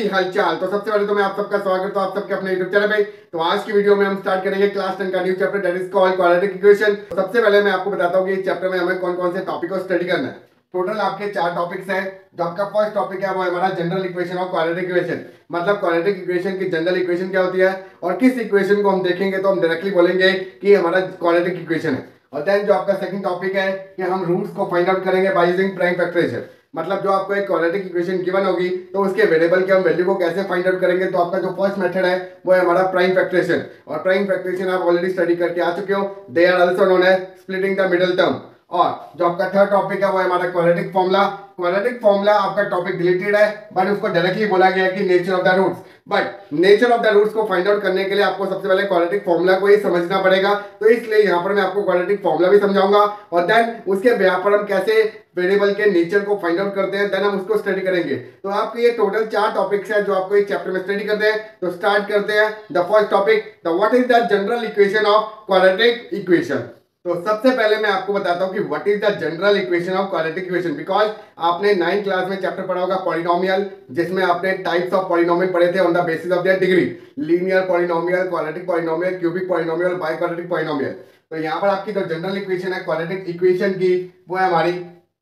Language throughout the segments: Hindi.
हालचाल। तो सबसे पहले तो मैं आप सबका स्वागत तो आप सबके अपने यूट्यूब चैनल पे। तो आज की वीडियो में हम स्टार्ट करेंगे क्लास 10 का new chapter that is called quadratic equation. सबसे पहले मैं आपको बताता हूँ कि इस चैप्टर में हमें कौन कौन से टॉपिक को स्टडी करना है। टोटल आपके 4 टॉपिक्स हैं। जो आपका फर्स्ट टॉपिक है वो है हमारा general equation of quadratic equation, मतलब क्वाड्रेटिक इक्वेशन की जनरल इक्वेशन क्या होती है और किस इक्वेशन को हम देखेंगे तो हम डायरेक्टली बोलेंगे कि हमारा क्वाड्रेटिक इक्वेशन है। और देन जो आपका सेकंड टॉपिक है कि हम रूट्स को फाइंड आउट करेंगे बाय यूजिंग प्राइम फैक्टराइजेशन, मतलब जो आपको एक क्वाड्रेटिक इक्वेशन गिवन होगी तो उसके वेरिएबल के हम वैल्यू को कैसे फाइंड आउट करेंगे। तो आपका जो फर्स्ट मेथड है वो है हमारा प्राइम फैक्टराइजेशन, और प्राइम फैक्टराइजेशन आप ऑलरेडी स्टडी करके आ चुके हो। They are also known as splitting the middle term. और जो आपका थर्ड टॉपिक है वो है हमारा क्वाड्रेटिक फॉर्मूला। क्वाड्रेटिक फॉर्मूला आपका टॉपिक डिलीटेड है बट उसको डायरेक्टली बोला गया है कि nature of the roots. But nature of the roots को फाइंड आउट करने के लिए आपको सबसे पहले क्वाड्रेटिक फॉर्मूला को ही समझना पड़ेगा। तो इसलिए यहाँ पर मैं आपको क्वाड्रेटिक फॉर्मूला भी समझाऊंगा और देन उसके बेस पर हम कैसे वेरिएबल के नेचर को फाइंड आउट करते हैं, देन हम उसको स्टडी करेंगे। तो आपके ये टोटल 4 टॉपिक्स है जो आपको इस चैप्टर में स्टडी करते हैं। तो स्टार्ट करते हैं। The first topic, the what is the general equation of quadratic equation. तो सबसे पहले मैं आपको बताता हूं कि what is the general equation of quadratic equation, because आपने 9th क्लास में चैप्टर पढ़ा होगा पॉलिनोमियल, जिसमें आपने टाइप्स ऑफ पॉलिनोमियल पढ़े थे on the basis of their degree, linear polynomial, quadratic polynomial, cubic polynomial, by quadratic polynomial. तो यहाँ पर आपकी जो जनरल इक्वेशन है क्वाड्रेटिक इक्वेशन की वो है हमारी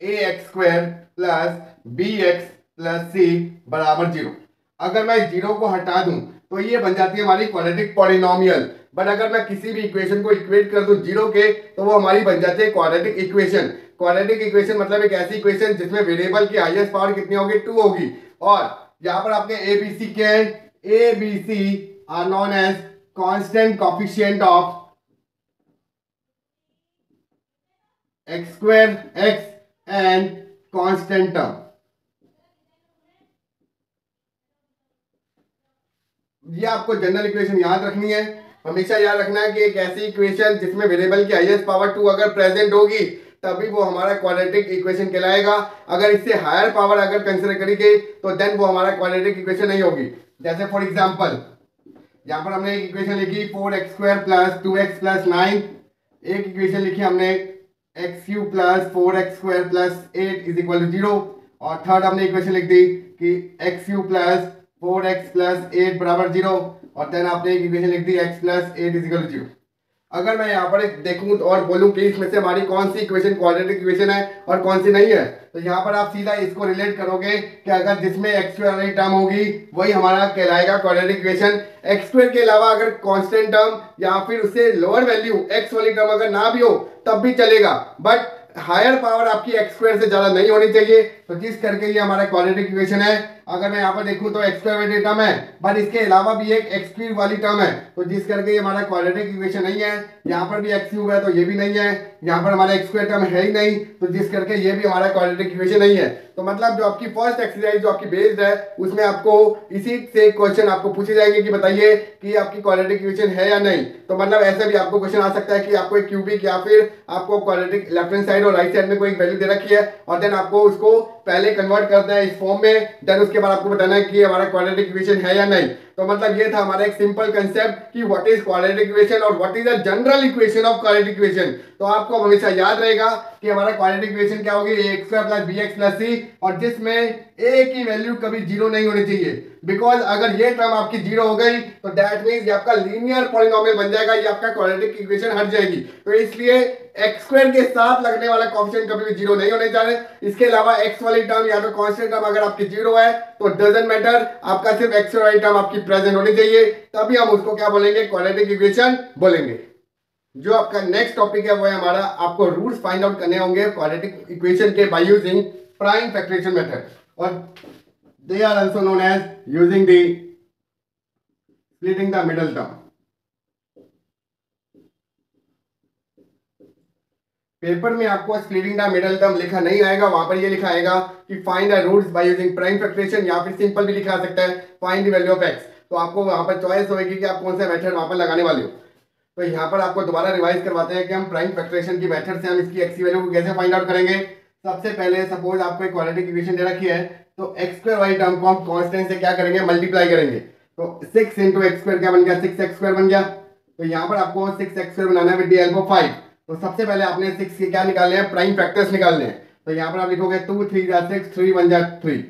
ax² plus bx plus c बराबर 0। अगर मैं 0 को हटा दूं तो ये बन जाती है हमारी क्वाड्रेटिक पॉलिनोमियल। बट अगर मैं किसी भी इक्वेशन को इक्वेट कर दूं 0 के तो वो हमारी बन जाती है क्वाड्रेटिक इक्वेशन। क्वाड्रेटिक इक्वेशन मतलब एक ऐसी इक्वेशन जिसमें वेरिएबल की हाईएस्ट पावर कितनी होगी, 2 होगी। और यहाँ पर आपके ए बी सी क्या है, A B C are known as constant coefficient of x² x and constant term. ये आपको जनरल इक्वेशन याद रखनी है, हमेशा याद रखना है कि एक ऐसी इक्वेशन जिसमें वेरिएबल की हाईएस्ट पावर 2 अगर प्रेजेंट होगी तभी वो हमारा क्वाड्रेटिक इक्वेशन कहलाएगा। अगर इससे हायर पावर अगर कंसीडर करेंगे तो देन वो हमारा क्वाड्रेटिक इक्वेशन नहीं होगी। जैसे फॉर एग्जांपल यहाँ पर हमने एक इक्वेशन लिखी 4x² प्लस 2x प्लस 9, एक इक्वेशन लिखी हमने x³ plus 4x² plus 8 is equal to 0, और थर्ड हमने इक्वेशन लिख दी कि x³ प्लस 4x प्लस 8 बराबर 0, और देन आपने एक इक्वेशन लिख दी x plus 8 is equal to 0। अगर मैं यहाँ पर एक देखूं और बोलूं कि इसमें से हमारी कौन सी इक्वेशन क्वाड्रेटिक इक्वेशन है और कौन सी नहीं है, तो यहाँ पर आप सीधा इसको रिलेट करोगे कि अगर जिसमें x² वाली टर्म होगी वही हमारा कहलाएगा क्वाड्रेटिक इक्वेशन। x² के अलावा अगर कांस्टेंट टर्म या फिर उससे लोअर वैल्यू x वाली टर्म अगर ना भी हो तब भी चलेगा, बट हायर पावर आपकी x² से ज्यादा नहीं होनी चाहिए। तो जिस करके ये हमारा क्वाड्रेटिक इक्वेशन है। अगर मैं यहाँ पर देखूं तो x² वाली टर्म है बट इसके अलावा भी एक x³ वाली टर्म है, तो जिस करके ये हमारा क्वाड्रेटिक इक्वेशन नहीं है। यहाँ पर भी x³ है तो ये भी नहीं है, यहाँ पर हमारा x² टर्म है ही नहीं, तो जिस करके ये भी हमारा क्वाड्रेटिक इक्वेशन नहीं है। तो मतलब जो आपकी फर्स्ट एक्सरसाइज जो आपकी बेस्ड है उसमें आपको इसी से क्वेश्चन आपको पूछे जाएंगे कि बताइए कि आपकी क्वाड्रेटिक इक्वेशन है या नहीं। तो मतलब ऐसे भी आपको क्वेश्चन आ सकता है कि आपको एक क्यूबिक या फिर आपको क्वाड्रेटिक लेफ्ट हैंड साइड और राइट साइड में कोई एक वैल्यू दे रखी है और देन आपको उसको पहले कन्वर्ट करना है इस फॉर्म में, देन उसके बाद आपको बताना है कि हमारा क्वाड्रेटिक इक्वेशन है या नहीं। तो मतलब ये था हमारा एक सिंपल कंसेप्ट कि व्हाट इज क्वाड्रेटिक इक्वेशन और what is the general equation of quadratic equation. तो आपको हमेशा याद रहेगा कि हमारा क्वाड्रेटिक इक्वेशन क्या होगी, x² plus bx plus c, और जिसमें a की वैल्यू कभी 0 नहीं होनी चाहिए। बिकॉज अगर ये टर्म आपकी 0 हो गई तो दैट मींस ये आपका लीनियर पॉलिनोमियल बन जाएगा, ये आपका क्वाड्रेटिक इक्वेशन हट जाएगी। तो इसलिए x² के साथ लगने वाला कोएफिशिएंट कभी भी 0 नहीं होने चाहिए। इसके अलावा x वाली टर्म या तो कांस्टेंट टर्म अगर आपकी 0 है तो डजंट मैटर, आपका सिर्फ x वाली टर्म आपकी प्रेजेंट होनी चाहिए, तभी हम उसको क्या बोलेंगे, क्वाड्रेटिक इक्वेशन बोलेंगे। जो आपका नेक्स्ट टॉपिक है वो है हमारा आपको रूट्स फाइंड आउट करने होंगे क्वाड्रेटिक इक्वेशन के by using prime factorisation method, और they are also known as using the splitting the middle term. Paper में आपको स्प्लिटिंग द मिडिल टर्म लिखा नहीं आएगा, वहां पर ये लिखा आएगा कि find the roots by using prime factorization, या फिर सिंपल भी लिखा सकता है find the value of x। तो आपको वहां पर चॉइस होगी कि आप कौन सा मेथड वहां पर लगाने वाले हो। तो यहाँ पर आपको दोबारा रिवाइज करवाते हैं कि हम प्राइम फैक्टराइजेशन की मेथड से हम इसकी x की वैल्यू को कैसे फाइंड आउट करेंगे। सबसे पहले सपोज आपको एक क्वाड्रेटिक इक्वेशन दे रखी है, तो x² वाली टर्म को हम कांस्टेंट से क्या करेंगे, मल्टीप्लाई करेंगे। तो 6 इंटू x² क्या बन गया, 6x² बन गया। तो यहाँ पर आपको 6x² बनाना है विद द हेल्प ऑफ 5। तो सबसे पहले आपने 6 के क्या निकालने हैं, प्राइम फैक्टर्स निकालने हैं। तो यहाँ पर आप लिखोगे 2 3 6 3 1 3।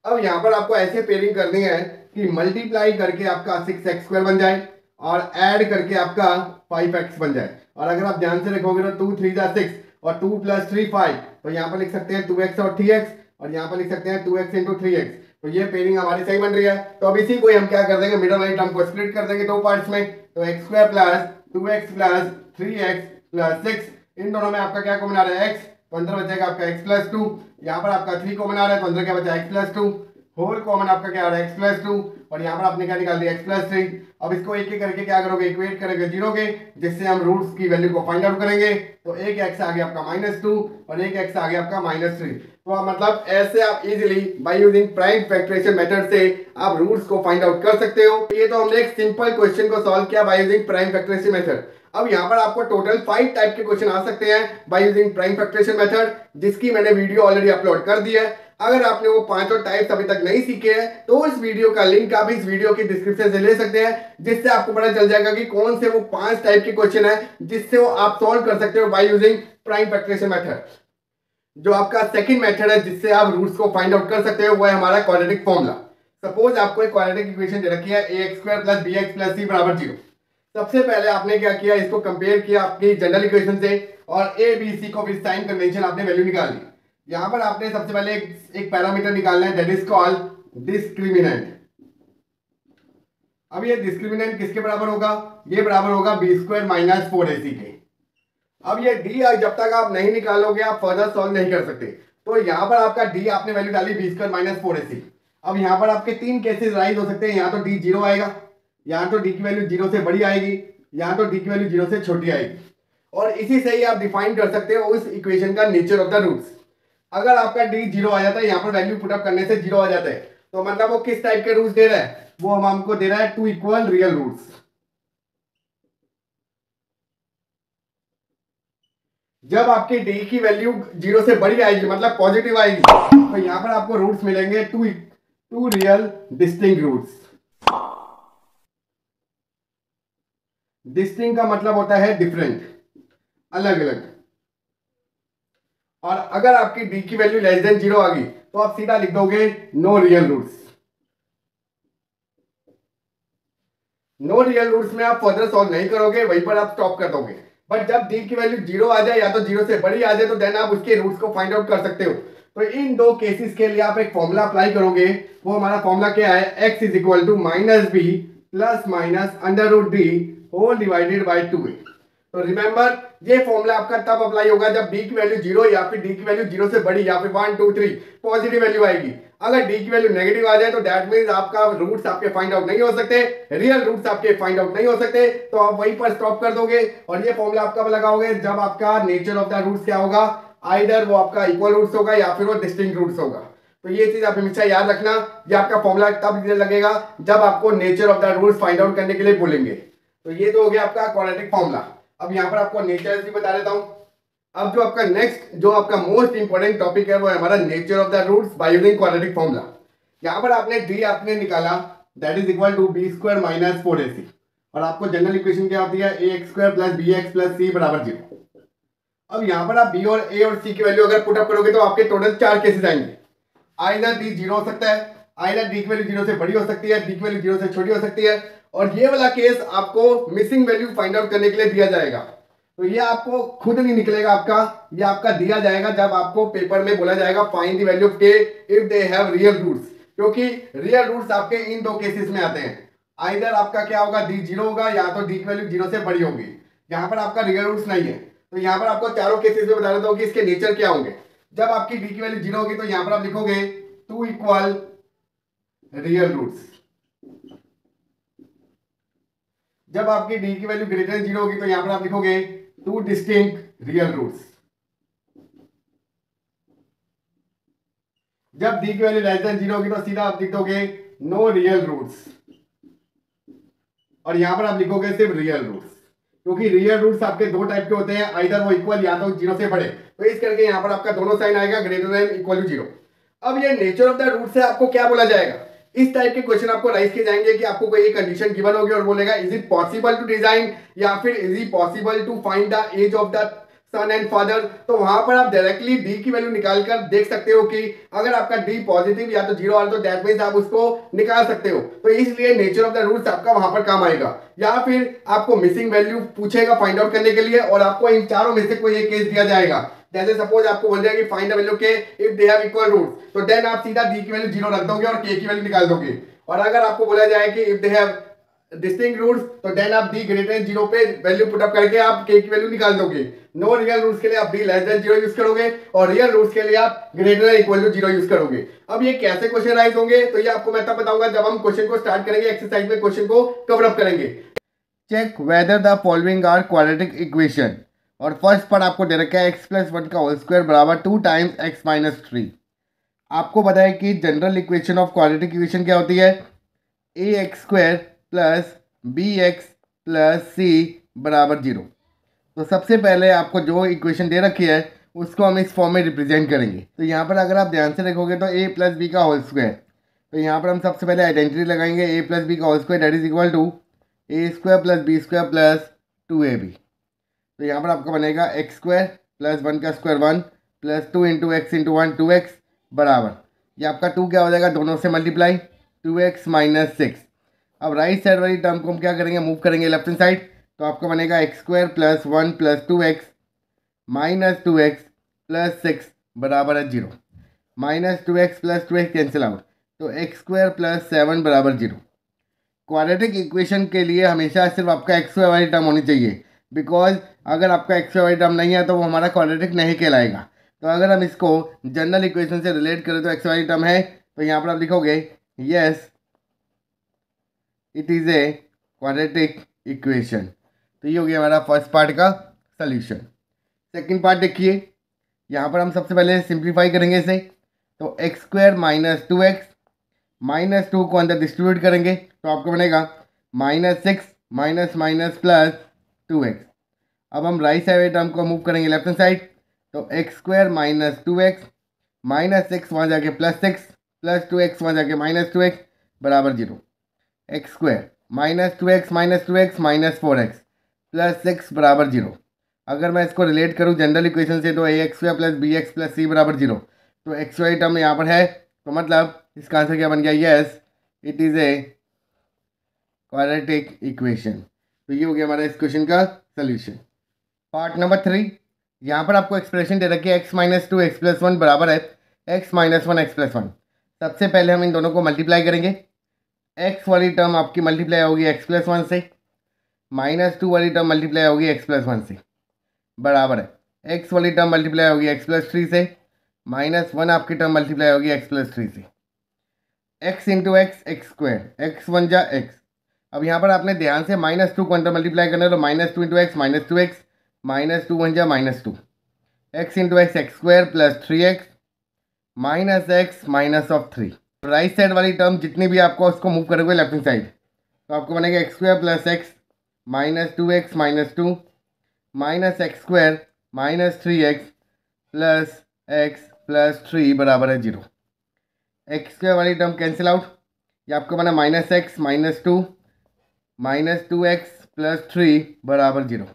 अब यहाँ पर आपको ऐसे पेयरिंग करनी है कि मल्टीप्लाई करके आपका 6x² बन जाए और ऐड करके आपका 5x बन जाए। और अगर आप ध्यान से देखोगे तो 2 3 जा 6 और 2 + 3 5, तो यहाँ पर लिख सकते हैं 2x और 3x, और यहाँ पर लिख सकते हैं 2x × 3x। तो ये पेयरिंग हमारी सही बन रही है। तो अब इसी को हम क्या कर देंगे, मिडिल वाली टर्म को स्प्लिट कर देंगे दो पार्ट्स में। तो x² + 2x + 3x + 6, इन दोनों में आपका क्या कॉमन आ रहा है x, तो अंदर बचेगा आपका x + 2। यहाँ पर आपका 3 कॉमन आ रहा है, तो अंदर क्या बचा x + 2, होल कॉमन आपका क्या आ रहा है x + 2, और यहाँ पर आपने क्या निकाल दिया x + 3। अब इसको एक एक करके क्या करोगे, इक्वेट करेंगे जीरो के, जिससे हम रूट्स की वैल्यू को फाइंड आउट करेंगे। तो एक x आ गया आपका -2 और एक x आ गया आपका -3। तो मतलब ऐसे आप easily by using prime factorisation method से आप रूट्स को फाइंड आउट कर सकते हो। ये तो हमने एक सिंपल क्वेश्चन को सॉल्व किया by using prime factorisation method. अब यहाँ पर आपको टोटल 5 टाइप के क्वेश्चन आ सकते हैं by using prime factorisation method, जिसकी मैंने वीडियो ऑलरेडी अपलोड कर दी है। अगर आपने वो 5 टाइप्स अभी तक नहीं सीखे हैं तो इस वीडियो का लिंक आप इस वीडियो की डिस्क्रिप्शन से ले सकते हैं, जिससे आपको पता चल जाएगा कि कौन से वो 5 टाइप के क्वेश्चन है जिससे वो आप सॉल्व कर सकते हो by using prime factorisation method. जो आपका सेकंड मेथड है जिससे आप रूट्स को फाइंड आउट कर सकते हो वो है हमारा क्वाड्रेटिक फॉर्मूला। सपोज आपको एक क्वाड्रेटिक इक्वेशन दे रखी है ax² + bx + c = 0। सबसे पहले आपने क्या किया, इसको कंपेयर किया आपकी जनरल इक्वेशन से और a b c को विद साइन कन्वेंशन आपने वैल्यू निकाल ली। यहां पर आपने सबसे पहले एक पैरामीटर निकालना है, दैट इज कॉल्ड डिस्क्रिमिनेंट। अब ये डिस्क्रिमिनेंट किसके बराबर होगा, ये बराबर होगा b² - 4ac के। अब ये d जब तक आप नहीं निकालोगे आप फर्दर सॉल्व नहीं कर सकते। तो यहां पर आपका d आपने वैल्यू डाली b² - 4ac। अब यहां पर आपके 3 केसेस राइज हो सकते हैं, यहां तो d 0 आएगा, यहां तो d की वैल्यू 0 से बड़ी आएगी, यहां तो d की वैल्यू 0 से छोटी आएगी। और इसी से ही आप डिफाइन कर सकते हो उस इक्वेशन का नेचर ऑफ द रूट्स। अगर आपका d 0 आ जाता है, यहां पर वैल्यू पुट अप करने से 0 आ जाता है, तो मतलब वो किस टाइप के रूट्स दे रहा है, वो हमको दे रहा है 2 इक्वल रियल रूट्स। जब आपकी d की वैल्यू 0 से बड़ी आएगी मतलब पॉजिटिव आएगी, तो यहां पर आपको रूट्स मिलेंगे 2 रियल डिस्टिंक्ट रूट्स। डिस्टिंक्ट का मतलब होता है डिफरेंट, अलग अलग। और अगर आपकी d की वैल्यू लेस देन 0 आ गई तो आप सीधा लिख दोगे no real roots. No real roots में आप फर्दर सॉल्व नहीं करोगे, वहीं पर आप स्टॉप कर दोगे। बट जब d की वैल्यू 0 आ जाए या तो 0 से बड़ी आ जाए तो देन आप उसके रूट्स को फाइंड आउट कर सकते हो। तो इन दो केसेस के लिए आप एक फॉर्मूला अप्लाई करोगे, वो हमारा फॉर्मूला क्या है, x = -b ± √d whole divided by 2a। तो रिमेंबर ये फॉर्मूला आपका तब अप्लाई होगा जब d की वैल्यू 0 या फिर d की वैल्यू 0 से बड़ी या फिर 1 2 3 पॉजिटिव वैल्यू आएगी। अगर d की वैल्यू नेगेटिव आ जाए तो दैट मींस आपका रूट्स आपके फाइंड आउट नहीं हो सकते, रियल रूट्स आपके फाइंड आउट नहीं हो सकते, तो आप वहीं पर स्टॉप कर दोगे। और ये फॉर्मूला आप कब लगाओगे, जब आपका नेचर ऑफ द रूट्स क्या होगा, आइदर वो आपका इक्वल रूट्स होगा या फिर वो डिस्टिंक्ट रूट्स होगा। तो ये चीज आप हमेशा याद रखना, ये आपका फॉर्मूला तब लगेगा जब आपको nature of the roots find out करने के लिए बोलेंगे। तो ये तो हो गया आपका क्वाड्रेटिक फॉर्मूला। अब यहाँ पर आपको नेचर भी बता देता हूं। अब जो आपका नेक्स्ट जो आपका मोस्ट इंपोर्टेंट टॉपिक है वो है हमारा nature of the roots by using quadratic formula. यहाँ पर आपने d आपने निकाला, that is equal to b² - 4ac, और आपको जनरल इक्वेशन क्या होती है, ax² + bx + c = 0। अब यहाँ पर आप b और a और c की वैल्यू अगर पुट अप करोगे तो आपके टोटल 4 केसेस आएंगे। आइदर d 0 हो सकता है, आइदर d की वैल्यू 0 से बड़ी हो सकती है, d की वैल्यू 0 से छोटी हो सकती है, और ये वाला केस आपको मिसिंग वैल्यू फाइंड आउट करने के लिए दिया जाएगा। तो ये आपको खुद नहीं निकलेगा आपका, ये आपका दिया जाएगा जब आपको पेपर में बोला जाएगा find the value of k if they have real roots, क्योंकि रियल रूट्स आपके इन दो केसेस में आते हैं। आइदर आपका क्या होगा, d 0 होगा या तो d की वैल्यू 0 से बड़ी होगी। यहाँ पर आपका रियल रूट्स नहीं है, तो यहाँ पर आपको चारों केसेस में बता देता हूँ कि इसके नेचर क्या होंगे। जब आपकी d की वैल्यू 0 होगी तो यहाँ पर आप लिखोगे 2 इक्वल रियल रूट्स। जब आपकी d की वैल्यू ग्रेटर देन 0 होगी तो यहां पर आप लिखोगे 2 डिस्टिंक्ट रियल रूट्स। जब d की वैल्यू लेस देन 0 होगी तो सीधा आप लिख दोगे नो रियल रूट्स, और यहां पर आप लिखोगे सिर्फ रियल रूट्स, क्योंकि रियल रूट्स आपके दो टाइप के होते हैं, आइदर वो इक्वल या तो 0 से बड़े। तो इस करके यहां पर आपका दोनों साइन आएगा ग्रेटर देन इक्वल टू 0। अब ये नेचर ऑफ द रूट से आपको क्या बोला जाएगा, इस टाइप के क्वेश्चन आपको राइज किए जाएंगे कि आपको कोई एक कंडीशन गिवन होगी और बोलेगा is it possible to design या फिर is it possible to find the age of the son and father, तो वहां पर आप डायरेक्टली डी की वैल्यू निकालकर देख सकते हो कि अगर आपका डी पॉजिटिव या तो जीरो आ रहा तो दैट मींस आप उसको निकाल सकते हो। तो इसलिए नेचर ऑफ द रूट्स आपका वहां पर काम आएगा। या फिर आपको मिसिंग वैल्यू पूछेगा फाइंड आउट करने के लिए और आपको इन चारों में से कोई एक केस दिया जाएगा। जैसे सपोज आपको बोल दिया कि find the value k if they have equal roots, तो देन आप सीधा डी की वैल्यू जीरो रख दोगे और के की वैल्यू निकाल दोगे। और अगर आपको बोला जाए कि if they have distinct roots, तो देन आप डी ग्रेटर देन जीरो पे वैल्यू पुट अप करके आप के की वैल्यू निकाल दोगे। नो रियल रूट्स के लिए आप D less than zero use करोगे और रियल रूट्स के लिए आप greater than equal to zero use करोगे। अब ये कैसे क्वेश्चन राइज होंगे तो ये आपको मैं तब बताऊंगा जब हम क्वेश्चन को स्टार्ट करेंगे, एक्सरसाइज में क्वेश्चन को कवर अप करेंगे। Check whether the following are quadratic equation, और फर्स्ट पार्ट आपको दे रखा है एक्स प्लस वन का होल स्क्वायर बराबर 2 टाइम्स एक्स माइनस 3। आपको पता है कि general equation of quadratic equation क्या होती है, A X square plus B X plus C बराबर 0। तो सबसे पहले आपको जो इक्वेशन दे रखी है उसको हम इस फॉर्म में रिप्रेजेंट करेंगे। तो यहाँ पर अगर आप ध्यान से देखोगे तो ए प्लस बी का होल स्क्वायर, तो यहाँ पर हम सबसे पहले आइडेंटिटी लगाएंगे ए प्लस बी का whole square that is equal to A square plus B square plus 2ab। तो यहाँ पर आपका बनेगा एक्स स्क्वायर प्लस वन का square 1 plus 2 into X into 1 2x बराबर, ये आपका 2 क्या हो जाएगा दोनों से मल्टीप्लाई 2x माइनस 6। अब राइट साइड वाली टर्म को हम क्या करेंगे, मूव करेंगे लेफ्ट हैंड साइड, तो आपका बनेगा X square plus 1 plus 2x minus 2x plus 6 बराबर है 0। Minus 2x plus 2x cancel out, तो एक्स स्क्वायर प्लस 7 बराबर 0। क्वाड्रेटिक इक्वेशन के लिए हमेशा सिर्फ आपका एक्स स्क्वायर वाली टर्म होनी चाहिए, बिकॉज अगर आपका एक्स स्क्वायर वाली टर्म नहीं है तो वो हमारा क्वाड्रेटिक नहीं कहलाएगा। तो अगर हम इसको जनरल इक्वेशन से रिलेट करें तो एक्स वाली टर्म है, तो यहाँ पर आप लिखोगे yes it is a quadratic equation. तो ये हो गया हमारा फर्स्ट पार्ट का सल्यूशन। सेकंड पार्ट देखिए, यहाँ पर हम सबसे पहले सिंप्लीफाई करेंगे इसे, तो X square minus 2x minus 2 को अंदर डिस्ट्रीब्यूट करेंगे तो आपको बनेगा minus 6 minus minus plus 2x। अब हम राइट साइड टर्म को मूव करेंगे लेफ्ट हैंड साइड, तो X square minus 2x minus 6 वहाँ जाके प्लस 6 प्लस 2x वहाँ जाके माइनस 2x बराबर 0। X square minus 2x minus 2x minus 4x plus 6 बराबर 0। अगर मैं इसको रिलेट करूँ जनरल इक्वेशन से तो A X square plus B X plus C बराबर 0। तो एक्स वाई टर्म यहाँ पर है, तो मतलब इसका आंसर क्या बन गया, yes it is a quadratic equation. तो ये हो गया हमारा इस क्वेश्चन का सल्यूशन। पार्ट नंबर 3, यहाँ पर आपको एक्सप्रेशन दे रखी है एक्स माइनस 2 एक्स प्लस 1 बराबर है एक्स माइनस 1 एक्स प्लस 1। सबसे पहले हम इन दोनों को मल्टीप्लाई करेंगे। एक्स वाली टर्म आपकी मल्टीप्लाई होगी एक्स प्लस 1 से, माइनस 2 वाली टर्म मल्टीप्लाई होगी एक्स प्लस 1 से बराबर है एक्स वाली टर्म मल्टीप्लाई होगी एक्स प्लस 3 से, माइनस 1 आपकी टर्म मल्टीप्लाई होगी एक्स प्लस 3 से। X into X X square X 1 जा एक्स। अब यहाँ पर आपने ध्यान से माइनस 2 को अंदर मल्टीप्लाई करना है, तो minus 2 into x minus 2x minus 2 1 जा minus 2 x into X X square plus 3x minus X minus of 3। Right side वाली टर्म जितनी भी आपको उसको मूव करोगे लेफ्ट हैंड साइड, तो आपको बनेगा X square plus X minus 2x minus 2 minus x square minus 3x plus x plus 3 बराबर है 0। एक्स स्क्वायर वाली टर्म कैंसिल आउट, ये आपको बना minus X minus 2 minus 2x plus 3 बराबर 0।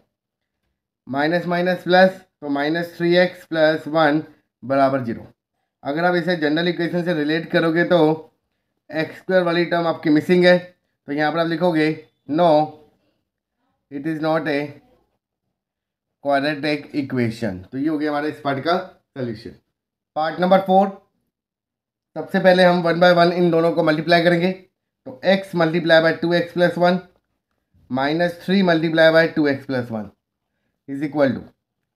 माइनस माइनस प्लस, तो माइनस 3x प्लस 1 बराबर 0। अगर आप इसे जनरल इक्वेशन से रिलेट करोगे तो एक्स स्क्वायर वाली टर्म आपकी मिसिंग है, तो यहाँ पर आप लिखोगे no it is not a quadratic equation. तो ये हो गया हमारा इस पार्ट का सॉल्यूशन। पार्ट नंबर 4, सबसे पहले हम 1 बाय 1 इन दोनों को मल्टीप्लाई करेंगे, तो x multiply by 2x plus 1 minus 3 multiply by 2x plus 1 is equal to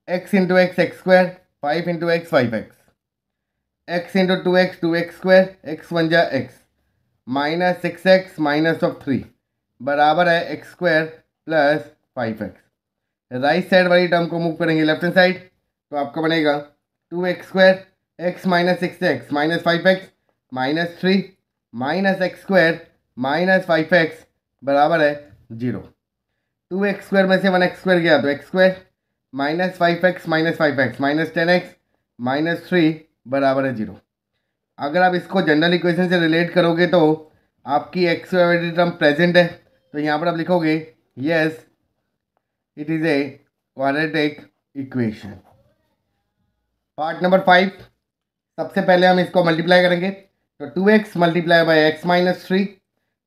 X into X X square 5 into X 5x X into 2x 2x square X 1 जा x minus 6x minus of 3 बराबर है x square plus 5x। Right side वाली टर्म को मूव करेंगे लेफ्ट हैंड साइड, तो आपका बनेगा 2x square x minus 6x minus 5x minus 3 minus x square minus 5x बराबर है 0। 2x स्क्वायर में से 1x स्क्वायर गया तो X square minus 5x minus 5x minus 10x minus 3 बराबर है 0। अगर आप इसको जनरल इक्वेशन से रिलेट करोगे तो आपकी एक्स वाली टर्म प्रेजेंट है, तो यहाँ पर आप लिखोगे yes it is a quadratic equation. Part number 5, सबसे पहले हम इसको मल्टीप्लाई करेंगे। तो 2x multiply by x minus 3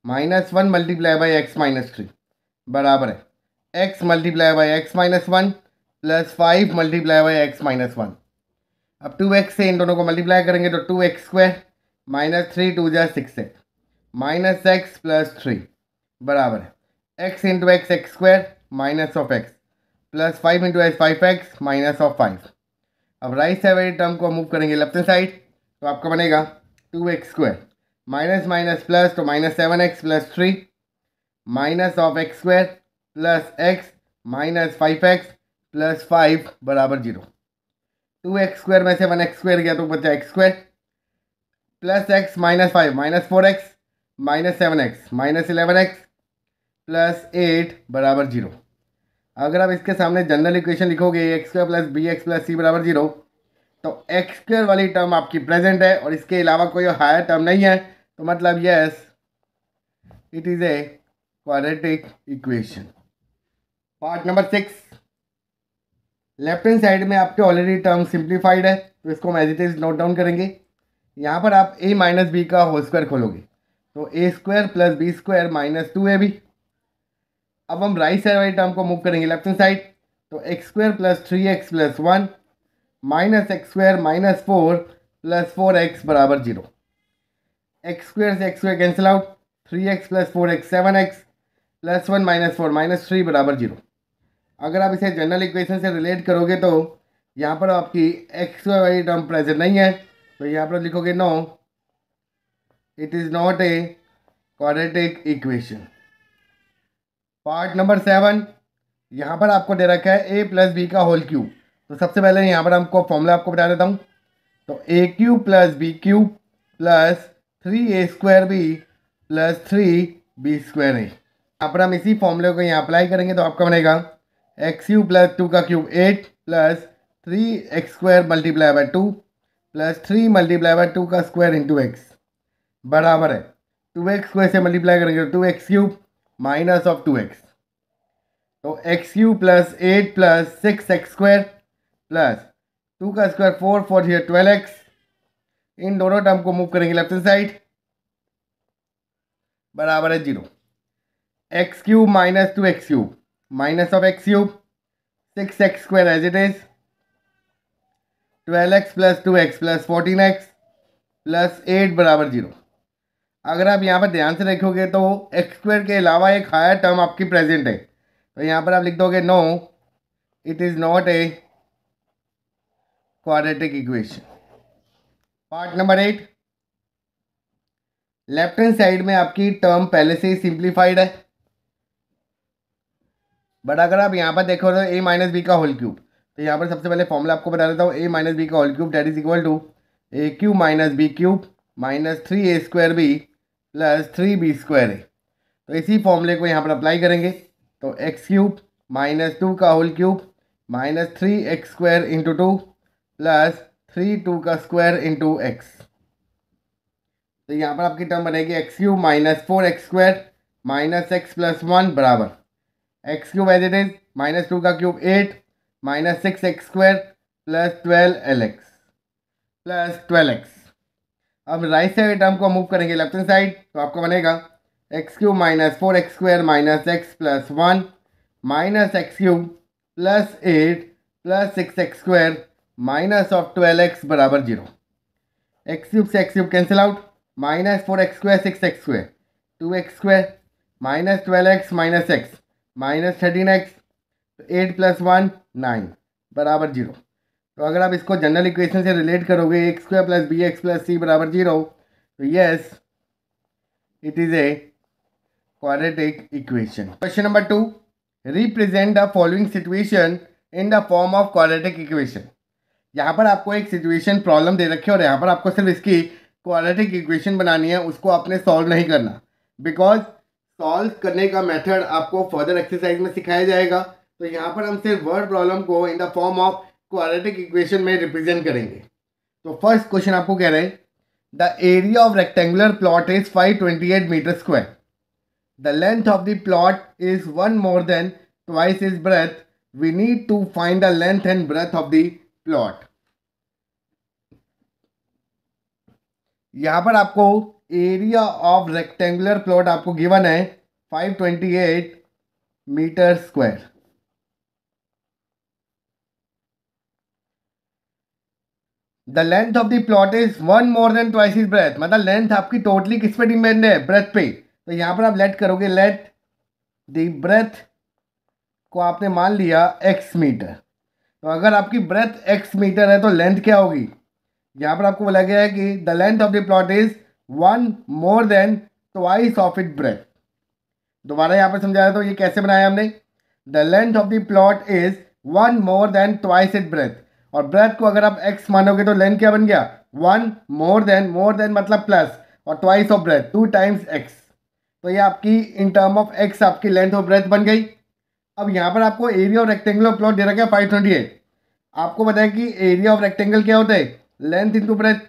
minus 1 multiply by x minus 3 बराबर है x multiply by x minus 1 plus 5 multiply by x minus 1। अब 2x से इन दोनों को मल्टीप्लाई करेंगे तो 2x स्क्वायर माइनस 3 2 जा 6 एक्स माइनस एक्स प्लस 3 बराबर है x into X X square minus of X plus 5 into X 5x minus of 5। अब राइट साइड वाली टर्म को मूव करेंगे लेफ्ट हैंड साइड, तो आपका बनेगा 2x square minus minus plus तो minus 7x plus 3 minus of X square plus X minus 5x plus 5 बराबर 0। 2x स्क्वायर में से 1x स्क्वायर गया तो बचा X square plus X minus 5 minus 4x minus 7x minus 11x plus 8 बराबर 0। अगर आप इसके सामने जनरल इक्वेशन लिखोगे X square plus B X plus C बराबर 0, तो एक्स स्क्वायर वाली टर्म आपकी प्रेजेंट है और इसके अलावा कोई हायर टर्म नहीं है, तो मतलब yes it is a quadratic equation. Part number 6, left hand side में आपके ऑलरेडी टर्म सिंप्लीफाइड है, तो इसको हम as it is note down करेंगे। यहाँ पर आप a माइनस बी का होल स्क्वायर खोलोगे तो A square plus B square minus 2ab। अब हम राइट साइड वाली टर्म को मूव करेंगे लेफ्ट हैंड साइड, तो X square plus 3x plus 1 minus x square minus 4 plus 4x बराबर 0। एक्स स्क्वायर से x square cancel out, 3x plus 4x 7x plus 1 minus 4 minus 3 बराबर 0। अगर आप इसे जनरल इक्वेशन से रिलेट करोगे तो यहाँ पर आपकी एक्स स्क्वायर वाली टर्म प्रेजेंट नहीं है, तो यहाँ पर लिखोगे no it is not a quadratic equation. Part number 7, यहाँ पर आपको दे रखा है a प्लस बी का होल क्यूब। तो सबसे पहले यहाँ पर हमको फॉर्मूला आपको बता देता हूँ। तो A cube plus B cube plus 3a square B plus 3b square है। यहाँ पर हम इसी फॉर्मूले को यहाँ अप्लाई करेंगे तो आपका बनेगा एक्स क्यूब प्लस 2 का cube 8 plus 3x square multiply by 2 plus 3 multiply bye 2 का स्क्वायर इंटू एक्स बराबर है 2x स्क्वायर से मल्टीप्लाई करेंगे तो 2x cube minus of 2x, तो x cube plus 8 plus 6x square plus 2 का स्क्वायर 4 4 here 12x। इन दोनों टर्म को मूव करेंगे लेफ्ट हैंड साइड बराबर है 0। X cube minus 2x cube minus of X cube 6x square as it is 12x plus 2x plus 14x plus 8 बराबर 0। अगर आप यहाँ पर ध्यान से देखोगे तो एक्स स्क्वायर के अलावा एक हायर टर्म आपकी प्रेजेंट है, तो यहाँ पर आप लिख दोगे no it is not a quadratic equation. Part number 8, left hand side में आपकी टर्म पहले से ही सिंप्लीफाइड है, बट अगर आप यहाँ पर देखो तो a माइनस बी का होल क्यूब, तो यहाँ पर सबसे पहले फॉर्मूला आपको बता देता हूँ a माइनस बी का whole cube that is equal to A cube minus B cube minus 3a square B plus 3b square है। तो इसी फॉर्मूले को यहाँ पर अप्लाई करेंगे तो एक्स क्यूब माइनस 2 का whole cube minus 3x square into 2 plus 3 का स्क्वायर इंटू एक्स। तो यहाँ पर आपकी टर्म बनेगी X cube minus 4x square minus X plus 1 बराबर X cube as it is minus 2 का cube 8 minus 6x square plus 12lx plus 12x। अब राइट साइड टर्म को मूव करेंगे लेफ्ट हैंड साइड, तो आपको बनेगा X cube minus 4x square minus X plus 1 minus X cube plus 8 plus 6x square minus of 12x बराबर 0। एक्स क्यूब से x cube cancel out, minus 4x square 6x square 2x square minus 12x minus X minus 13x 8 plus 1 9 बराबर 0। तो अगर आप इसको जनरल इक्वेशन से रिलेट करोगे X square plus B X plus C बराबर 0, तो yes it is a quadratic equation. Question number 2, represent the following situation in the form of quadratic equation. यहाँ पर आपको एक सिचुएशन प्रॉब्लम दे रखी है और यहाँ पर आपको सिर्फ इसकी क्वाड्रेटिक इक्वेशन बनानी है, उसको आपने सॉल्व नहीं करना, बिकॉज सॉल्व करने का मेथड आपको फर्दर एक्सरसाइज में सिखाया जाएगा। तो यहाँ पर हम सिर्फ वर्ड प्रॉब्लम को in the form of quadratic equation में रिप्रेजेंट करेंगे। तो फर्स्ट क्वेश्चन आपको कह रहे हैं the area of rectangular plot is 528 metre square, the length of the plot is 1 more than twice its breadth, we need to find the length and breadth of the plot. यहां पर आपको एरिया ऑफ रेक्टेंगुलर प्लॉट आपको गिवन है 528 metre square. The length of the plot is 1 more than twice is breadth, मतलब लेंथ आपकी टोटली किस पे डिपेंड है, ब्रेथ पे। तो यहां पर आप लेट करोगे, लेट द ब्रेथ को आपने मान लिया x मीटर। तो अगर आपकी ब्रेथ x मीटर है तो लेंथ क्या होगी, यहां पर आपको बोला गया है कि the length of the plot is 1 more than twice of it breadth. दोबारा यहां पर समझाया तो ये कैसे बनाया हमने, the length of the plot is 1 more than twice it breadth, और ब्रेथ को अगर आप x मानोगे तो लेंथ क्या बन गया, 1 मोर देन मतलब प्लस, और twice of breadth 2 times x। तो ये आपकी इन टर्म ऑफ x आपकी लेंथ ऑफ ब्रेथ बन गई। अब यहाँ पर आपको एरिया ऑफ रेक्टेंगुलर प्लॉट दे रखा है 528। आपको बताया कि एरिया ऑफ रेक्टेंगल क्या होता है, लेंथ इंटू ब्रेथ।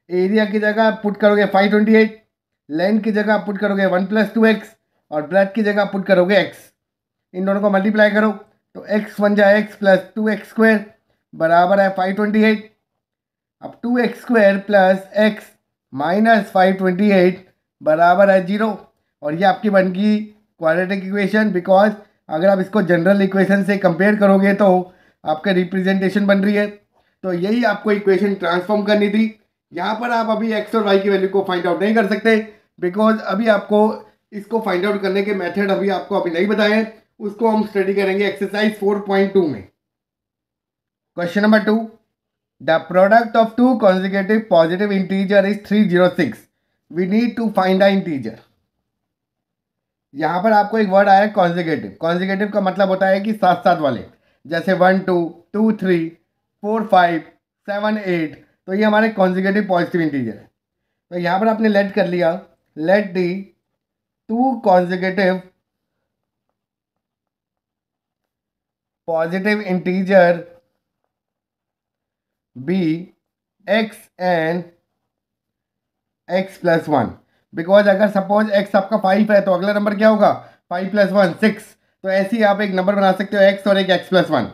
एरिया की जगह आप पुट करोगे 528, लेंथ की जगह आप पुट करोगे 1 + 2x, और ब्रेथ की जगह आप पुट करोगे x। इन दोनों को मल्टीप्लाई करो तो x बन जाए x + 2x² बराबर है 528। अब 2x² + x - 528 बराबर है 0, और ये आपकी बन गई क्वाड्रेटिक इक्वेशन। बिकॉज अगर आप इसको जनरल इक्वेशन से कंपेयर करोगे तो आपका रिप्रेजेंटेशन बन रही है। तो यही आपको इक्वेशन ट्रांसफॉर्म करनी थी। यहाँ पर आप अभी x और y की वैल्यू को फाइंड आउट नहीं कर सकते, बिकॉज अभी आपको इसको फाइंड आउट करने के मेथड अभी नहीं बताए हैं, उसको हम स्टडी करेंगे एक्सरसाइज 4.2 में। Question number 2, the product of 2 consecutive positive integer is 306, we need to find the integer. यहाँ पर आपको एक वर्ड आया कॉन्जिकेटिव। कॉन्जिकेटिव का मतलब होता है कि साथ साथ वाले, जैसे 1 2 2 3 4 5 7 8, तो ये हमारे कॉन्जिकेटिव पॉजिटिव इंटीजर है। तो यहाँ पर आपने लेट कर लिया, let the 2 consecutive positive integer be x and x + 1। Because अगर सपोज x आपका 5 है तो अगला नंबर क्या होगा, 5 + 1 6। तो ऐसे ही आप एक नंबर बना सकते हो x और एक x + 1।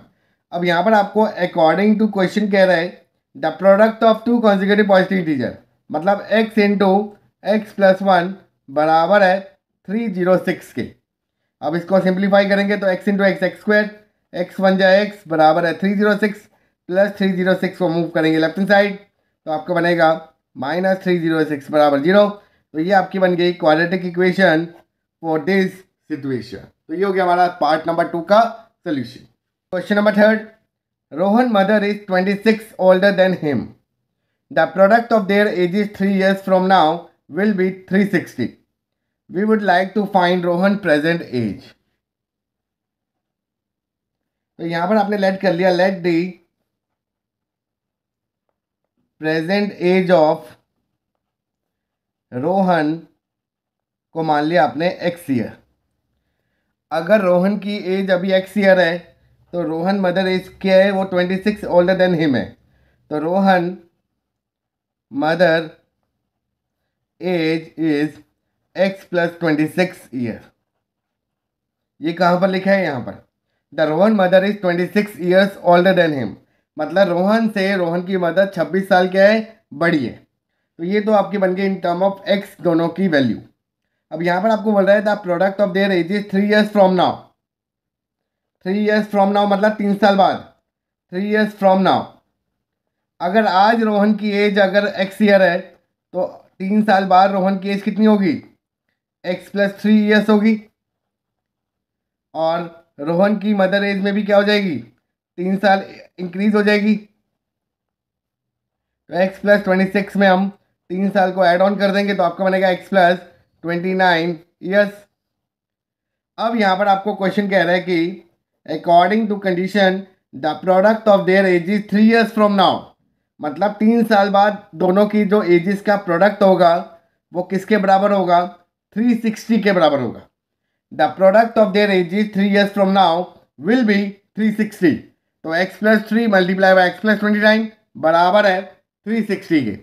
अब यहाँ पर आपको अकॉर्डिंग टू क्वेश्चन कह रहा है the product of 2 consecutive positive integer, मतलब x × x + 1 बराबर है 306 के। अब इसको सिंप्लीफाई करेंगे तो x × x x², x बन जाए x बराबर है 306 + 306 को मूव करेंगे लेफ्ट हैंड साइड, तो आपका बनेगा -306 बराबर 0। तो ये आपकी बन गई quadratic equation for this situation. तो ये हो गया हमारा पार्ट नंबर 2 का solution. Question number 3, Rohan mother is 26 older than him, the product of their ages 3 years from now will be 360, we would like to find Rohan present age. तो यहां पर आपने लेट कर लिया, let the present age of Rohan को मान लिया आपने x ईयर। अगर रोहन की एज अभी x ईयर है तो रोहन मदर एज क्या है, वो 26 ओल्डर देन हिम है। तो Rohan mother age is x + 26 year. ये कहाँ पर लिखा है, यहाँ पर the Rohan mother is 26 years older than him, मतलब रोहन से रोहन की मदर 26 साल क्या है, बड़ी है। तो ये तो आपकी बन गई इन टर्म ऑफ x दोनों की वैल्यू। अब यहाँ पर आपको बोल रहा है the product of their age is 3 years from now. 3 years from now मतलब 3 साल बाद, 3 years फ्रॉम नाउ। अगर आज रोहन की एज अगर x ईयर है तो 3 साल बाद रोहन की एज कितनी होगी, x + 3 years होगी। और रोहन की मदर एज में भी क्या हो जाएगी, 3 साल इंक्रीज हो जाएगी। तो x + 26 में हम 3 साल को ऐड ऑन कर देंगे तो आपका बनेगा x + 29 years। अब यहाँ पर आपको क्वेश्चन कह रहा है कि according to condition the product of their age is 3 years from now, मतलब 3 साल बाद दोनों की जो एजेस का प्रोडक्ट होगा वो किसके बराबर होगा, 360 के बराबर होगा। The product of their age is 3 years from now will be 360। तो x + 3 × x + 29 बराबर है 360 के।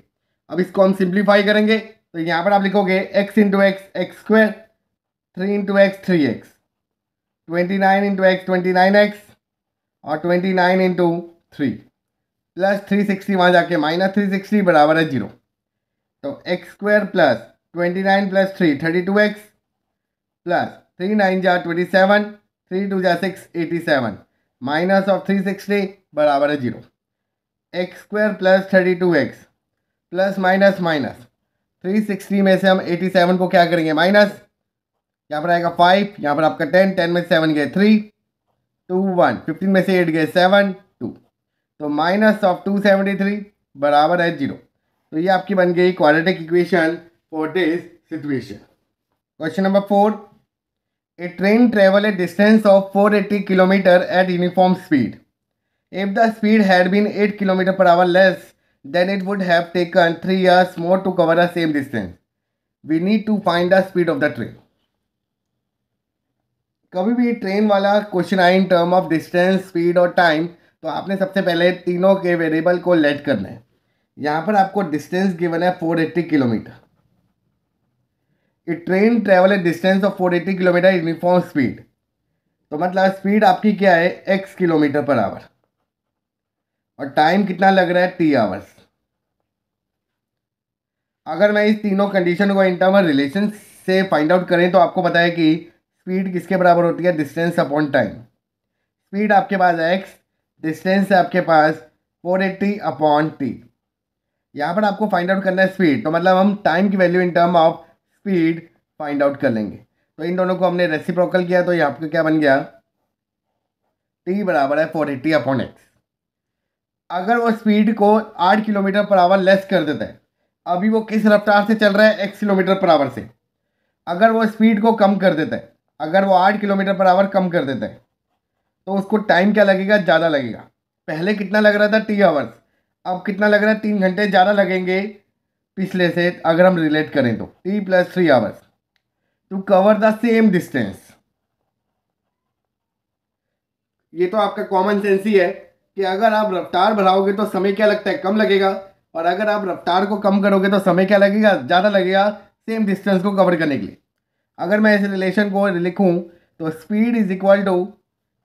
अब इसको हम सिंप्लीफाई करेंगे तो यहाँ पर आप लिखोगे x × x x², 3 × x 3x, 29 × x 29x, और 29 इंटू 3 प्लस 360 वहाँ जाके -360 बराबर है 0। तो X square plus 29 plus 3 32x plus 3 9 जा 27 3 2 जा 6 87 माइनस ऑफ 360 बराबर है 0। X square plus 32x plus minus minus 360 में से हम 87 को क्या करेंगे माइनस, यहाँ पर आएगा 5, यहाँ पर आपका 10, 10 में से 7 गए 3 2 1, 15 में से 8 गए 7 2, तो माइनस ऑफ 273 बराबर है 0। तो ये आपकी बन गई quadratic equation for this situation. Question number 4, A train travel A distance of 480 kilometre eight uniform speed. If the speed had been 8 km per hour less, then it would have taken 3 years more to cover the same distance. We need to find the speed of the train. कभी भी ट्रेन वाला क्वेश्चन आए इन टर्म ऑफ डिस्टेंस, स्पीड और टाइम, तो आपने सबसे पहले तीनों के वेरिएबल को लेट करना है। यहाँ पर आपको डिस्टेंस गिवन है 480 kilometre. A train travel A distance of 480 kilometre uniform speed, तो मतलब स्पीड आपकी क्या है x किलोमीटर पर आवर, और टाइम कितना लग रहा है t आवर्स। अगर मैं इस तीनों कंडीशन को इन टर्म रिलेशन से फाइंड आउट करें तो आपको पता है कि स्पीड किसके बराबर होती है, डिस्टेंस अपॉन टाइम। स्पीड आपके पास है x, डिस्टेंस है आपके पास 480 अपॉन t। यहाँ पर आपको फाइंड आउट करना है स्पीड, तो मतलब हम टाइम की value in term of speed find out कर लेंगे। तो इन दोनों को हमने रेसिप्रोकल किया, तो यहाँ पर क्या बन गया, t बराबर है 480 अपॉन x। अगर वो स्पीड को 8 किलोमीटर पर आवर लेस कर देता है, अभी वो किस रफ्तार से चल रहा है x किलोमीटर पर आवर से, अगर वो स्पीड को कम कर देता है, अगर वो 8 किलोमीटर पर आवर कम कर देता है, तो उसको टाइम क्या लगेगा, ज़्यादा लगेगा। पहले कितना लग रहा था t आवर्स, अब कितना लग रहा है, 3 घंटे ज़्यादा लगेंगे पिछले से, अगर हम रिलेट करें तो t + 3 hours to cover the same distance. ये तो आपका कॉमन सेंस ही है कि अगर आप रफ्तार बढ़ाओगे तो समय क्या लगता है, कम लगेगा, और अगर आप रफ्तार को कम करोगे तो समय क्या लगेगा, ज़्यादा लगेगा सेम डिस्टेंस को कवर करने के लिए। अगर मैं इस रिलेशन को लिखूं तो speed is equal to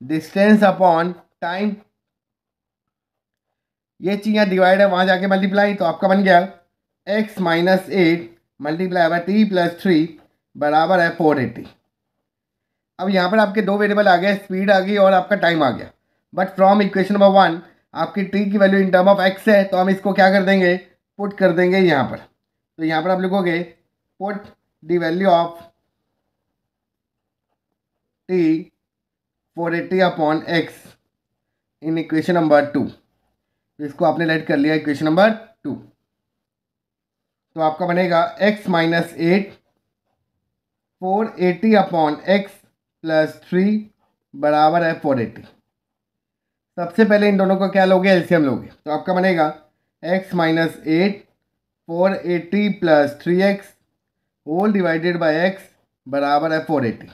distance upon time, ये चीज़ें डिवाइड है वहाँ जाके मल्टीप्लाई, तो आपका बन गया x - 8 मल्टीप्लाई बाय t + 3 बराबर है 480। अब यहाँ पर आपके दो वेरिएबल आ गए, स्पीड आ गई और आपका टाइम आ गया। बट फ्रॉम इक्वेशन नंबर 1 आपकी t की value in term of x है, तो हम इसको क्या कर देंगे, पुट कर देंगे यहाँ पर। तो यहाँ पर आप लिखोगे put the value of t 480 upon x in equation number 2। तो इसको आपने लेट कर लिया इक्वेशन नंबर 2, तो आपका बनेगा x - 8 480 अपॉन x + 3 बराबर है 480। सबसे पहले इन दोनों को क्या लोगे, एलसीएम लोगे, तो आपका बनेगा x - 8 480 + 3x whole divided by x बराबर है 480।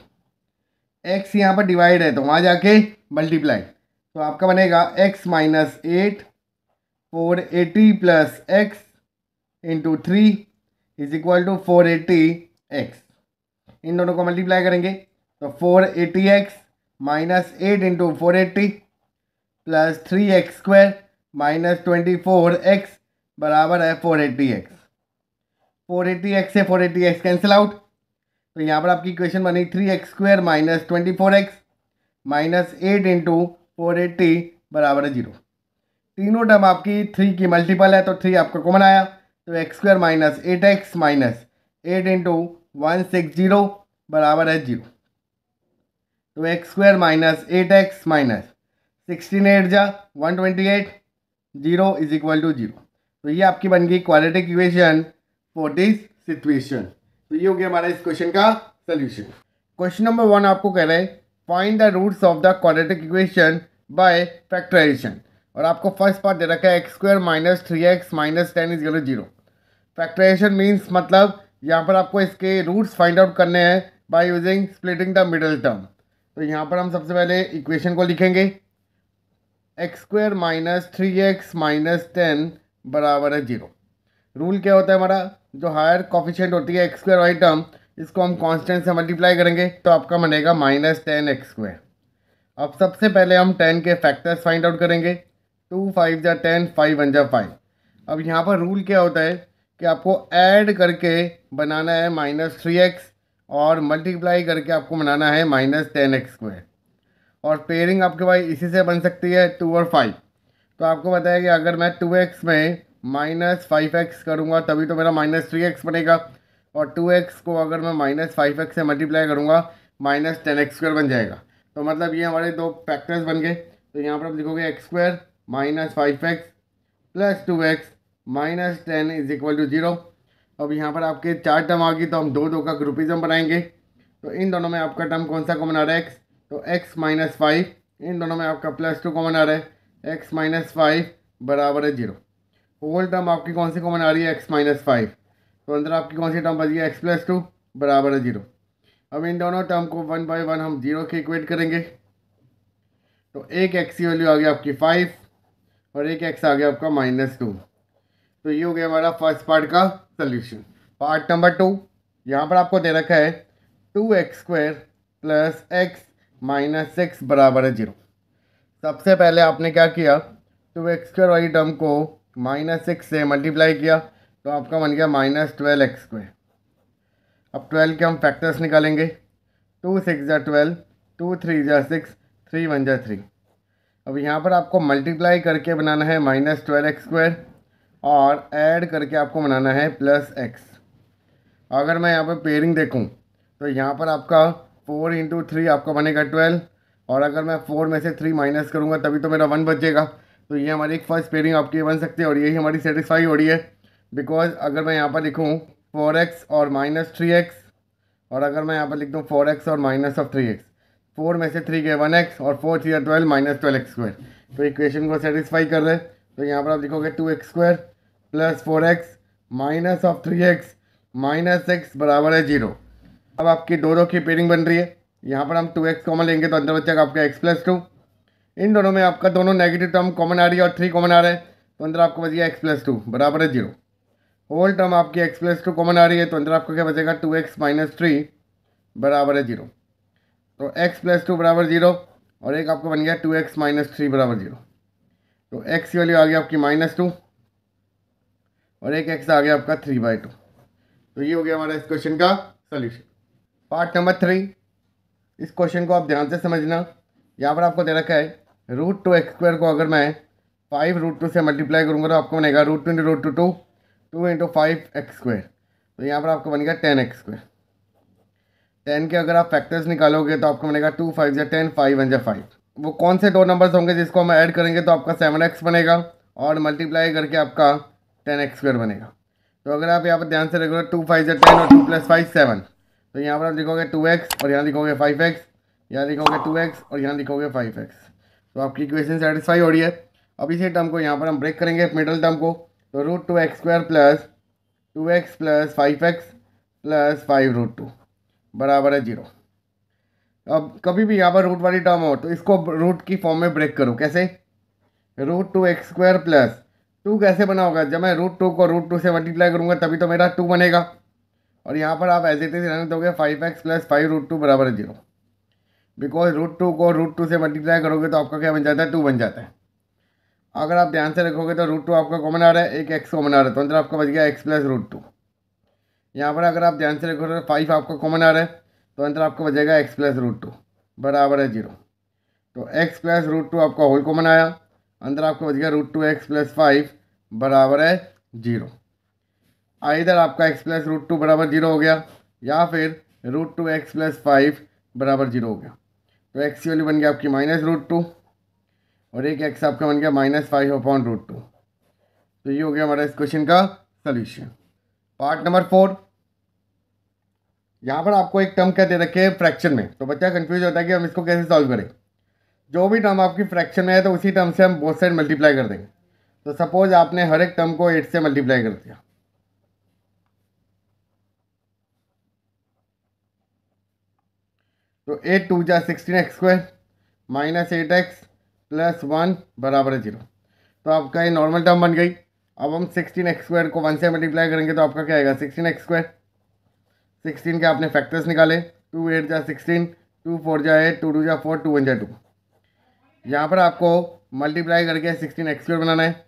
x यहाँ पर डिवाइड है तो वहाँ जाके मल्टीप्लाई, तो आपका बनेगा x - 8 480 + x × 3 = 480x। इन दोनों को मल्टीप्लाई करेंगे तो 480x - 8 × 480 + 3x² - 24x बराबर है 480x। 480x से 480x कैंसिल आउट, तो यहाँ पर आपकी इक्वेशन बनी 3x² - 24x - 8 × 480 बराबर है 0। तीनों टर्म आपकी 3 की मल्टीपल है, तो 3 आपका कॉमन आया, तो x² - 8x - 8 × 160 बराबर है 0। तो x² - 8x - 16 8 जा 128 0 = 0। तो ये आपकी बन गई quadratic equation for this situation. तो ये हो गया हमारा इस क्वेश्चन का सोल्यूशन। क्वेश्चन नंबर 1 आपको कह रहे हैं find the roots of the quadratic equation by factorisation, और आपको फर्स्ट पार्ट दे रखा है x² - 3x - 10 = 0। फैक्टराइजेशन मीन्स मतलब यहाँ पर आपको इसके रूट्स फाइंड आउट करने हैं by using splitting the middle term. तो यहाँ पर हम सबसे पहले इक्वेशन को लिखेंगे x² - 3x - 10 बराबर है 0। रूल क्या होता है हमारा, जो हायर कॉफिशिएंट होती है x² वाली टर्म, इसको हम कांस्टेंट से मल्टीप्लाई करेंगे, तो आपका बनेगा -10x²। अब सबसे पहले हम 10 के फैक्टर्स फाइंड आउट करेंगे। 2 5 जा 10, 5 1 जा 5। अब यहाँ पर रूल क्या होता है कि आपको ऐड करके बनाना है -3x और मल्टीप्लाई करके आपको बनाना है -10x²। और पेयरिंग आपके भाई इसी से बन सकती है 2 और 5। तो आपको पता है कि अगर मैं 2x में -5x करूँगा तभी तो मेरा -3x बनेगा, और 2x को अगर मैं -5x से मल्टीप्लाई करूँगा -10x² बन जाएगा। तो मतलब ये हमारे दो फैक्टर्स बन गए। तो यहाँ पर आप लिखोगे x² -5x plus 2x -10 is equal to 0। अब यहाँ पर आपके 4 टर्म आ गई, तो हम दो का ग्रुपिज्म बनाएंगे। तो इन दोनों में आपका टर्म कौन सा कॉमन आ रहा है? x। तो x -5, इन दोनों में आपका +2 कॉमन आ रहा है। x -5 बराबर है 0। होल टर्म आपकी कौन सी कॉमन आ रही है? x -5। तो अंदर आपकी कौन सी टर्म बची है? x +2 बराबर है 0। अब इन दोनों टर्म को 1 बाय 1 हम 0 के इक्वेट करेंगे। तो एक x की वैल्यू आ गई आपकी 5 और एक x आ गया आपका -2। तो ये हो गया हमारा फर्स्ट पार्ट का सोल्यूशन। पार्ट नंबर 2, यहाँ पर आपको दे रखा है 2x² प्लस x -6 बराबर है 0। सबसे पहले आपने क्या किया? 2x² वाली टर्म को -6 से मल्टीप्लाई किया, तो आपका बन गया -12x²। अब 12 के हम फैक्टर्स निकालेंगे। 2 6 जा 12, 2 3 जा 6, 3 1 जा 3। अब यहाँ पर आपको मल्टीप्लाई करके बनाना है -12x² और ऐड करके आपको बनाना है +x। अगर मैं यहाँ पर पेयरिंग देखूँ तो यहाँ पर आपका 4 × 3 आपका बनेगा 12, और अगर मैं 4 में से 3 माइनस करूँगा तभी तो मेरा 1 बचेगा। तो ये हमारी एक फर्स्ट पेयरिंग आपकी बन सकती है और यही हमारी सेटिस्फाई हो रही है। बिकॉज अगर मैं यहाँ पर लिखूँ 4x और -3x, और अगर मैं यहाँ पर लिख दूँ 4x और -3x, 4 में से 3 गए 1x और 4 3 12 -12x²। तो इक्वेशन को सेटिस्फाई कर रहे। तो यहाँ पर आप लिखोगे 2x² प्लस 4x -3x -6 बराबर है 0। अब आपकी दो की पेयरिंग बन रही है। यहाँ पर हम 2x कॉमन लेंगे तो अंदर बचेगा आपका x +2। इन दोनों में आपका दोनों नेगेटिव टर्म कॉमन आ रही है और 3 कॉमन आ रहा है, तो अंदर आपको बच गया x +2 बराबर है 0। होल टर्म आपकी x +2 कॉमन आ रही है, तो अंदर आपका क्या बचेगा? 2x -3 बराबर है 0। तो x +2 बराबर 0 और एक आपका बन गया 2x -3 बराबर 0। तो x की वैल्यू आ गई आपकी -2 और एक x आ गया आपका 3/2। तो ये हो गया हमारा इस क्वेश्चन का सोल्यूशन। पार्ट नंबर 3, इस क्वेश्चन को आप ध्यान से समझना। यहाँ पर आपको दे रखा है √2x² को अगर मैं 5√2 से मल्टीप्लाई करूँगा तो आपको बनेगा √2 × √2 2 × 5x²। तो यहाँ पर आपको बनेगा 10x²। 10 के अगर आप फैक्टर्स निकालोगे तो आपको बनेगा 2 5 जा 10, 5 1 जा 5। वो कौन से दो नंबर्स होंगे जिसको हम ऐड करेंगे तो आपका 7x बनेगा और मल्टीप्लाई करके आपका 10x² बनेगा। तो अगर आप यहाँ पर ध्यान से देखोगे 2 5 जा 10 और 2 + 5 7, तो यहाँ पर आप लिखोगे 2x और यहाँ लिखोगे 5x, यहाँ लिखोगे 2x और यहाँ लिखोगे 5x। तो आपकी इक्वेशन सेटिस्फाई हो रही है। अब इसी टर्म को यहाँ पर हम ब्रेक करेंगे मिडल टर्म को। तो √2x² plus 2x plus 5x plus 5√2 बराबर है 0। अब कभी भी यहाँ पर रूट वाली टर्म हो तो इसको रूट की फॉर्म में ब्रेक करो। कैसे? √2x² प्लस 2 कैसे बना होगा? जब मैं √2 को √2 से मल्टीप्लाई करूँगा तभी तो मेरा 2 बनेगा, और यहाँ पर आप एज इट इज रहने दोगे 5x प्लस 5√2 बराबर है 0। बिकॉज √2 को √2 से मल्टीप्लाई करोगे तो आपका क्या बन जाता है? 2 बन जाता है। अगर आप ध्यान से रखोगे तो √2 आपका कॉमन आ रहा है, एक x कॉमन आ रहा है, तो अंदर आपका बच गया x प्लस √2। यहाँ पर अगर आप ध्यान से रखोगे 5 आपका कॉमन आ रहा है, तो अंदर आपको बचेगा x प्लस √2 बराबर है 0। तो x प्लस √2 आपका होल कॉमन आया, अंदर आपको बच गया √2x प्लस 5 बराबर है 0। इधर आपका x प्लस √2 बराबर 0 हो गया, या फिर √2x प्लस 5 बराबर 0 हो गया। तो x की वैल्यू बन गया आपकी -√2 और एक x आपका बन गया -5/√2। तो ये हो गया हमारा इस क्वेश्चन का सोल्यूशन। पार्ट नंबर 4, यहाँ पर आपको एक टर्म क्या दे रखे हैं फ्रैक्शन में, तो बच्चा कंफ्यूज होता है कि हम इसको कैसे सॉल्व करें। जो भी टर्म आपकी फ्रैक्शन में है तो उसी टर्म से हम बोथ साइड मल्टीप्लाई कर देंगे। तो सपोज आपने हर एक टर्म को 8 से मल्टीप्लाई कर दिया, तो 8 2 जा 16x² -8x प्लस 1 बराबर है 0। तो आपका ये नॉर्मल टर्म बन गई। अब हम 16x² को 1 से मल्टीप्लाई करेंगे तो आपका क्या आएगा? 16x²। 16 के आपने फैक्टर्स निकाले, 2 8 जा 16, 2 4 जा 8, 2 2 जा 4, 2 1 जा 2। यहाँ पर आपको मल्टीप्लाई करके 16x² बनाना है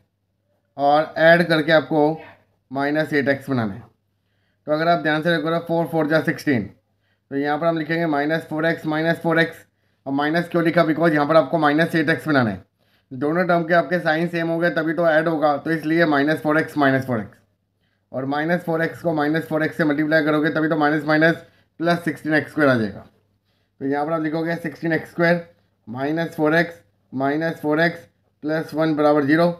और ऐड करके आपको -8x बनाना है। तो अगर आप ध्यान से देखो 4 4 जा 16, तो यहाँ पर हम लिखेंगे -4x और माइनस क्यों लिखा, बिकॉज यहाँ पर आपको -8x बनाना है। दोनों टर्म के आपके साइन सेम हो गए तभी तो ऐड होगा, तो इसलिए -4x और -4x को -4x से मल्टीप्लाई करोगे तभी तो माइनस माइनस प्लस 16x² आ जाएगा। तो यहाँ पर आप लिखोगे 16x² -4x प्लस 1 बराबर 0।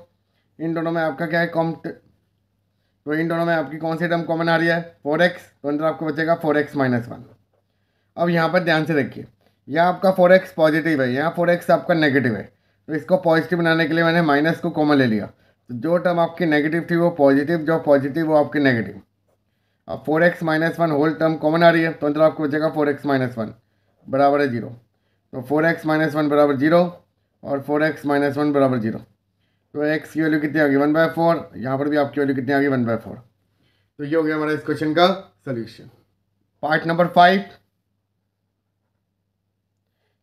इन दोनों में आपका क्या है तो इन दोनों में आपकी कौन सी टर्म कॉमन आ रही है 4x, तो अंदर आपको बचेगा 4x - 1। अब यहाँ पर ध्यान से देखिए, यहाँ आपका 4x पॉजिटिव है, यहाँ 4x आपका नेगेटिव है, तो इसको पॉजिटिव बनाने के लिए मैंने माइनस को कॉमन ले लिया। तो जो टर्म आपकी नेगेटिव थी वो पॉजिटिव, जो पॉजिटिव वो आपकी नेगेटिव। अब 4x - 1 होल टर्म कॉमन आ रही है, तो अंदर आपको बचेगा 4x - 1 बराबर है 0। तो 4x - 1 बराबर 0 और 4x - 1 बराबर 0। तो x की वैल्यू कितनी आ गई 1/4, यहाँ पर भी आपकी वैल्यू कितनी आ गई 1/4। तो ये हो गया हमारा इस क्वेश्चन का सोल्यूशन। पार्ट नंबर 5,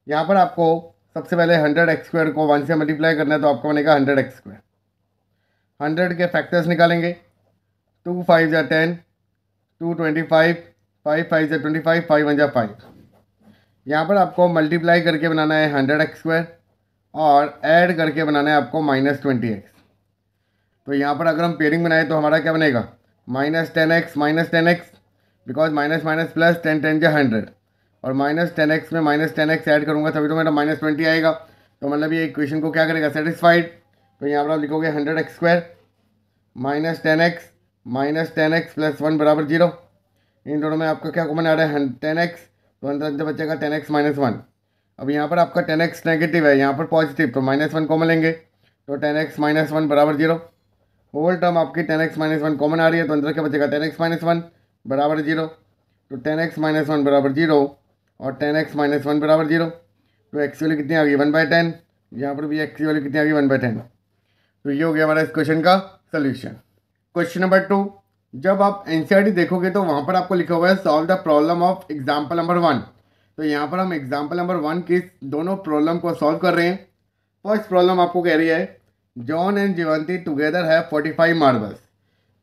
यहाँ पर आपको सबसे पहले 100x² को 1 से मल्टीप्लाई करना है, तो आपको बनेगा 100x²। 100 के फैक्टर्स निकालेंगे, 2 5 जा 10, 2 25, 5 5 जा 25, 5 1 जा 5। यहाँ पर आपको मल्टीप्लाई करके बनाना है 100x² और ऐड करके बनाना है आपको -20x। तो यहाँ पर अगर हम पेयरिंग बनाए तो हमारा क्या बनेगा -10x because minus minus plus 10 10 जा 100 और -10x में -10x ऐड करूँगा तभी तो मेरा -20 आएगा। तो मतलब ये इक्वेशन को क्या करेगा सेटिस्फाइड। तो यहाँ पर आप लिखोगे 100x² -10x प्लस 1 बराबर 0। इन दोनों में आपका क्या कॉमन आ रहा है 10x, तो अंदर बचेगा 10x - 1। अब यहाँ पर आपका 10x नेगेटिव है, यहाँ पर पॉजिटिव, तो -1 कॉमन लेंगे, तो 10x - 1 बराबर 0। होल टर्म आपकी 10x - 1 कॉमन आ रही है, तो अंदर क्या बचेगा 10x - 1 बराबर 0। तो 10x - 1 बराबर 0 और 10x - 1 बराबर 0। तो x वैल्यू कितनी आ गई 1/10, यहाँ पर भी x की वैल्यू कितनी आ गई 1/10। तो ये हो गया हमारा इस क्वेश्चन का सोल्यूशन। क्वेश्चन नंबर 2, जब आप एनसीईआरटी देखोगे तो वहाँ पर आपको लिखा हुआ है solve the problem of example number 1। तो यहाँ पर हम एग्जाम्पल नंबर 1 की दोनों प्रॉब्लम को सॉल्व कर रहे हैं। फर्स्ट प्रॉब्लम आपको कह रही है John and Jivanti together have 45 marbles,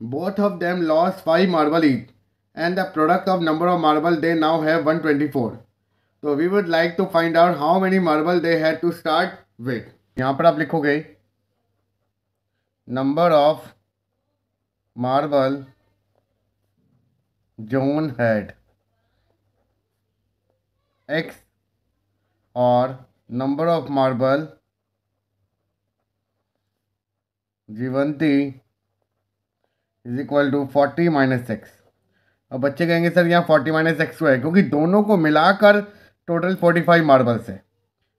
both of them lost 5 marble each and the product of number of marble they now have 124. So we would like to find out how many marble they had to start with. यहाँ पर आप लिखोगे number of marble John had x और number of marble जीवंती is equal to 40 minus x। अब बच्चे कहेंगे सर यहाँ 40 - x है, क्योंकि दोनों को मिलाकर टोटल 45 मार्बल्स है।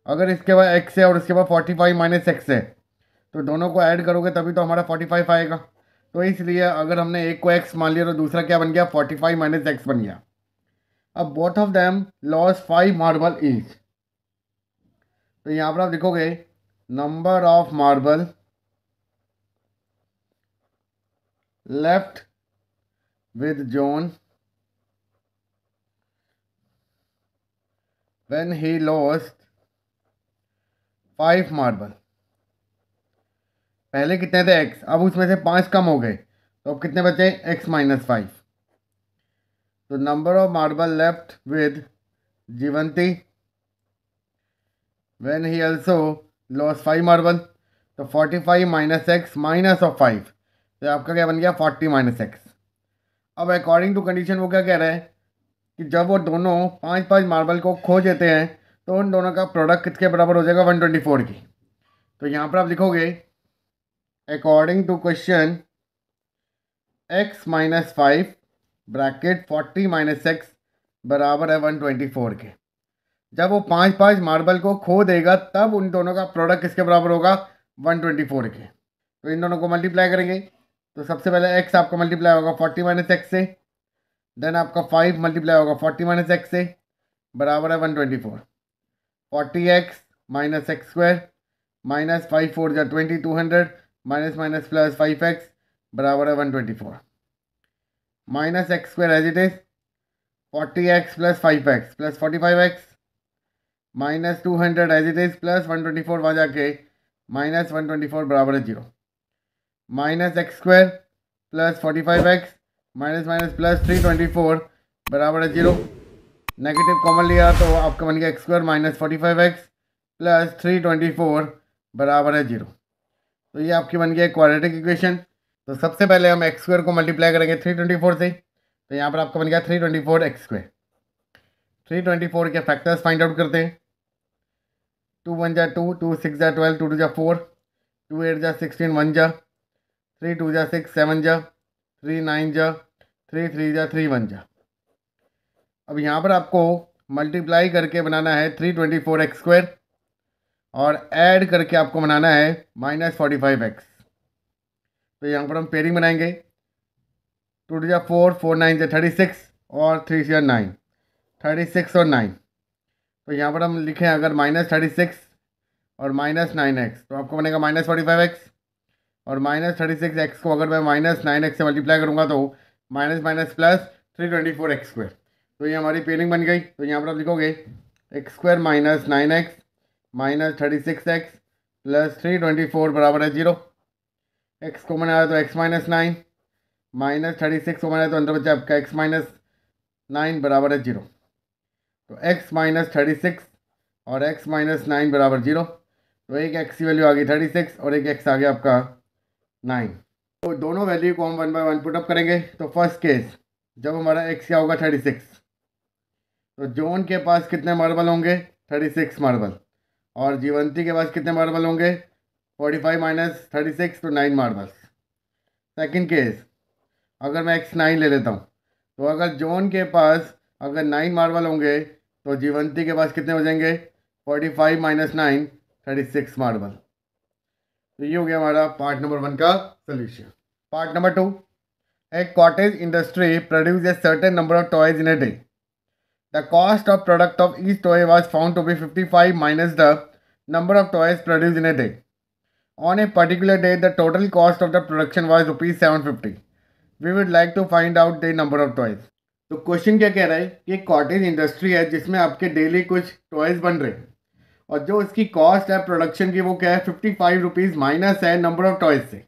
अगर इसके बाद x है और इसके बाद 45 - x है, तो दोनों को ऐड करोगे तभी तो हमारा 45 आएगा। तो इसलिए अगर हमने एक को x मान लिया तो दूसरा क्या बन गया 45 - x बन गया। अब both of them loss 5 marble each, तो यहाँ पर आप लिखोगे number of marble left with John when he lost 5 marble. पहले कितने थे x, अब उसमें से 5 कम हो गए, तो अब कितने बचे x - 5। तो number of marble left with Jivanti when he also lost 5 marble, तो 45 - x माइनस ऑफ 5, तो आपका क्या बन गया 40 - x। अब अकॉर्डिंग टू कंडीशन वो क्या कह रहा है कि जब वो दोनों 5 मार्बल को खो देते हैं तो उन दोनों का प्रोडक्ट किसके बराबर हो जाएगा 124 की। तो यहाँ पर आप लिखोगे according to question x - 5 bracket 40 - x बराबर है 124 के। जब वो 5 मार्बल को खो देगा तब उन दोनों का प्रोडक्ट किसके बराबर होगा 124 के। तो इन दोनों को मल्टीप्लाई करेंगे, तो सबसे पहले x आपका मल्टीप्लाई होगा 40 - x से, देन आपका 5 मल्टीप्लाई होगा 40 - x से बराबर है 124। 40x - x² माइनस 5 4 जा 20 200 माइनस माइनस प्लस 5x बराबर है 124। Minus x² as it is 40x plus 5x plus 45x -200 as it is plus 124 वहाँ जाके -124 बराबर है 0। -x² plus 45x minus minus plus 324 बराबर है 0। नेगेटिव कॉमन लिया तो आपका बन गया x² माइनस 45x प्लस 324 बराबर है 0। तो ये आपकी बन गया क्वाड्रेटिक इक्वेशन। तो सबसे पहले हम x² को मल्टीप्लाई करेंगे 324 से, तो यहाँ पर आपका बन गया 324x²। 324 के फैक्टर्स फाइंड आउट करते हैं। 2 1 जा 2, 2 6 जा 12, 2 2 जा 4, 2 8 जा 16, 1 जा 3, 2 जा 6, 7 जा 3 9 जा 3 3 जा 3 1 जा। अब यहाँ पर आपको मल्टीप्लाई करके बनाना है 324x² और ऐड करके आपको बनाना है -45x। तो यहाँ पर हम पेयरिंग बनाएंगे। 2 2 जा 4, 4 9 जा 36 और 3 6 9, 36 और 9। तो यहाँ पर हम लिखें अगर -36 और -9x तो आपको बनेगा -45x और -36x को अगर मैं -9x से मल्टीप्लाई करूँगा तो माइनस माइनस प्लस 324x²। तो ये हमारी पेयरिंग बन गई। तो यहाँ पर आप लिखोगे x² minus 9x minus 36x plus 324 बराबर है 0। x को बनाया तो x माइनस 9 माइनस 36 को बनाया तो अंदर बचा आपका x माइनस 9 बराबर है 0। तो x माइनस 36 और x माइनस 9 बराबर 0। तो एक x की वैल्यू आ गई 36 और एक x आ गया आपका 9। तो दोनों वैल्यू को हम 1 बाय 1 पुटअप करेंगे। तो फर्स्ट केस जब हमारा x क्या होगा 36, तो जॉन के पास कितने मार्बल होंगे 36 मार्बल और जीवंती के पास कितने मार्बल होंगे 45 माइनस 36 तो 9 मार्बल्स। सेकंड केस अगर मैं x9 ले लेता हूँ तो अगर जॉन के पास अगर 9 मार्बल होंगे तो जीवंती के पास कितने हो जाएंगे 45 माइनस 9 36 मार्बल। तो ये हो गया हमारा पार्ट नंबर 1 का solution. Part number 2, a cottage industry produces a certain number of toys in a day. The cost of product of each toy was found to be 55 minus the number of toys produced in a day. On a particular day, the total cost of the production was rupees 750. We would like to find out the number of toys. तो क्वेश्चन क्या कह रहा है कि कॉटेज इंडस्ट्री है जिसमें आपके डेली कुछ टॉयज बन रहे हैं और जो इसकी कॉस्ट है प्रोडक्शन की वो क्या है 55 रुपीज़ माइनस है नंबर ऑफ टॉयज से,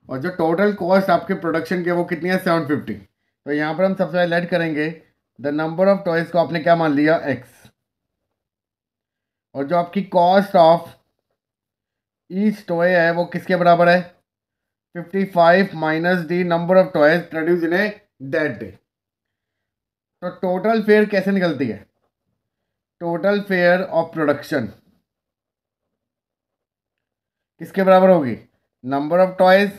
और जो टोटल कॉस्ट आपके प्रोडक्शन की है वो कितनी है 750। तो यहाँ पर हम सबसे पहले ऐड करेंगे द नंबर ऑफ टॉयज को आपने क्या मान लिया x, और जो आपकी कॉस्ट ऑफ ईच टॉय है वो किसके बराबर है 55 minus the number of toys produce in A that day. तो टोटल फेयर कैसे निकलती है, टोटल फेयर ऑफ प्रोडक्शन किसके बराबर होगी number of toys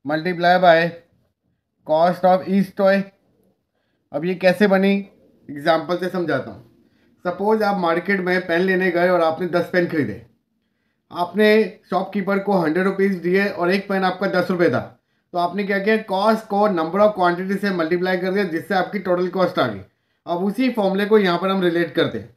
multiply by cost of each toy. अब ये कैसे बनी एग्जाम्पल से समझाता हूँ। सपोज आप मार्केट में पेन लेने गए और आपने 10 पेन खरीदे, आपने शॉपकीपर को 100 रुपीज़ दिए और एक पेन आपका 10 रुपये था, तो आपने क्या किया कॉस्ट को नंबर ऑफ क्वांटिटी से मल्टीप्लाई कर दिया जिससे आपकी टोटल कॉस्ट आ गई। अब उसी फॉर्मूले को यहाँ पर हम रिलेट करते हैं।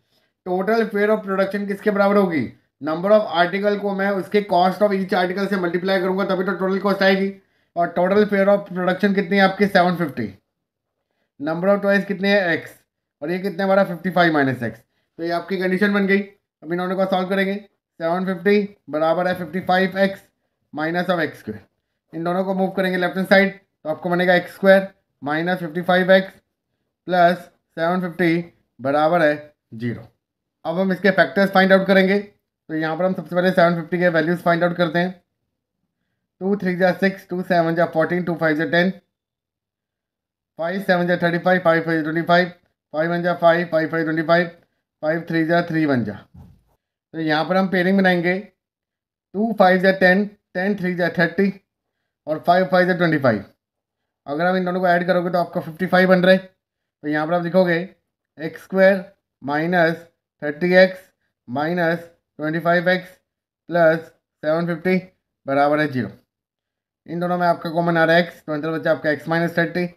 टोटल फेयर ऑफ प्रोडक्शन किसके बराबर होगी नंबर ऑफ आर्टिकल को मैं उसके कॉस्ट ऑफ ईच आर्टिकल से मल्टीप्लाई करूँगा तभी तो टोटल कॉस्ट आएगी। और टोटल फेयर ऑफ प्रोडक्शन कितनी है आपकी 750, नंबर ऑफ टॉयज कितने हैं x और ये कितने हमारा 55 माइनस एक्स। तो ये आपकी कंडीशन बन गई। अब इन दोनों को सॉल्व करेंगे 750 बराबर है 55x माइनस ऑफ x²। इन दोनों को मूव करेंगे लेफ्ट हैंड साइड तो आपको बनेगा x² माइनस 55x प्लस 750 बराबर है 0। अब हम इसके फैक्टर्स फाइंड आउट करेंगे। तो यहाँ पर हम सबसे पहले 750 के वैल्यूज़ फाइंड आउट करते हैं। 2 3 जा 6, 2 7 जा 14, 2 5 जा 10, 5 7 जा 35, 5 5 जा 25, 5 1 जा 5, 5 5 25, 5 3 जा 3 1 जा। तो यहाँ पर हम पेयरिंग बनाएंगे 2 5 जा 10, 10 3 जा 30 और 5 5 जा 25। अगर आप इन दोनों को ऐड करोगे तो आपका 55 बन रहा है। तो यहाँ पर आप लिखोगे x² minus 30x minus 25x plus 750 बराबर है 0। इन दोनों में आपका कॉमन आ रहा है x, तो अंदर बचा आपका x माइनस 30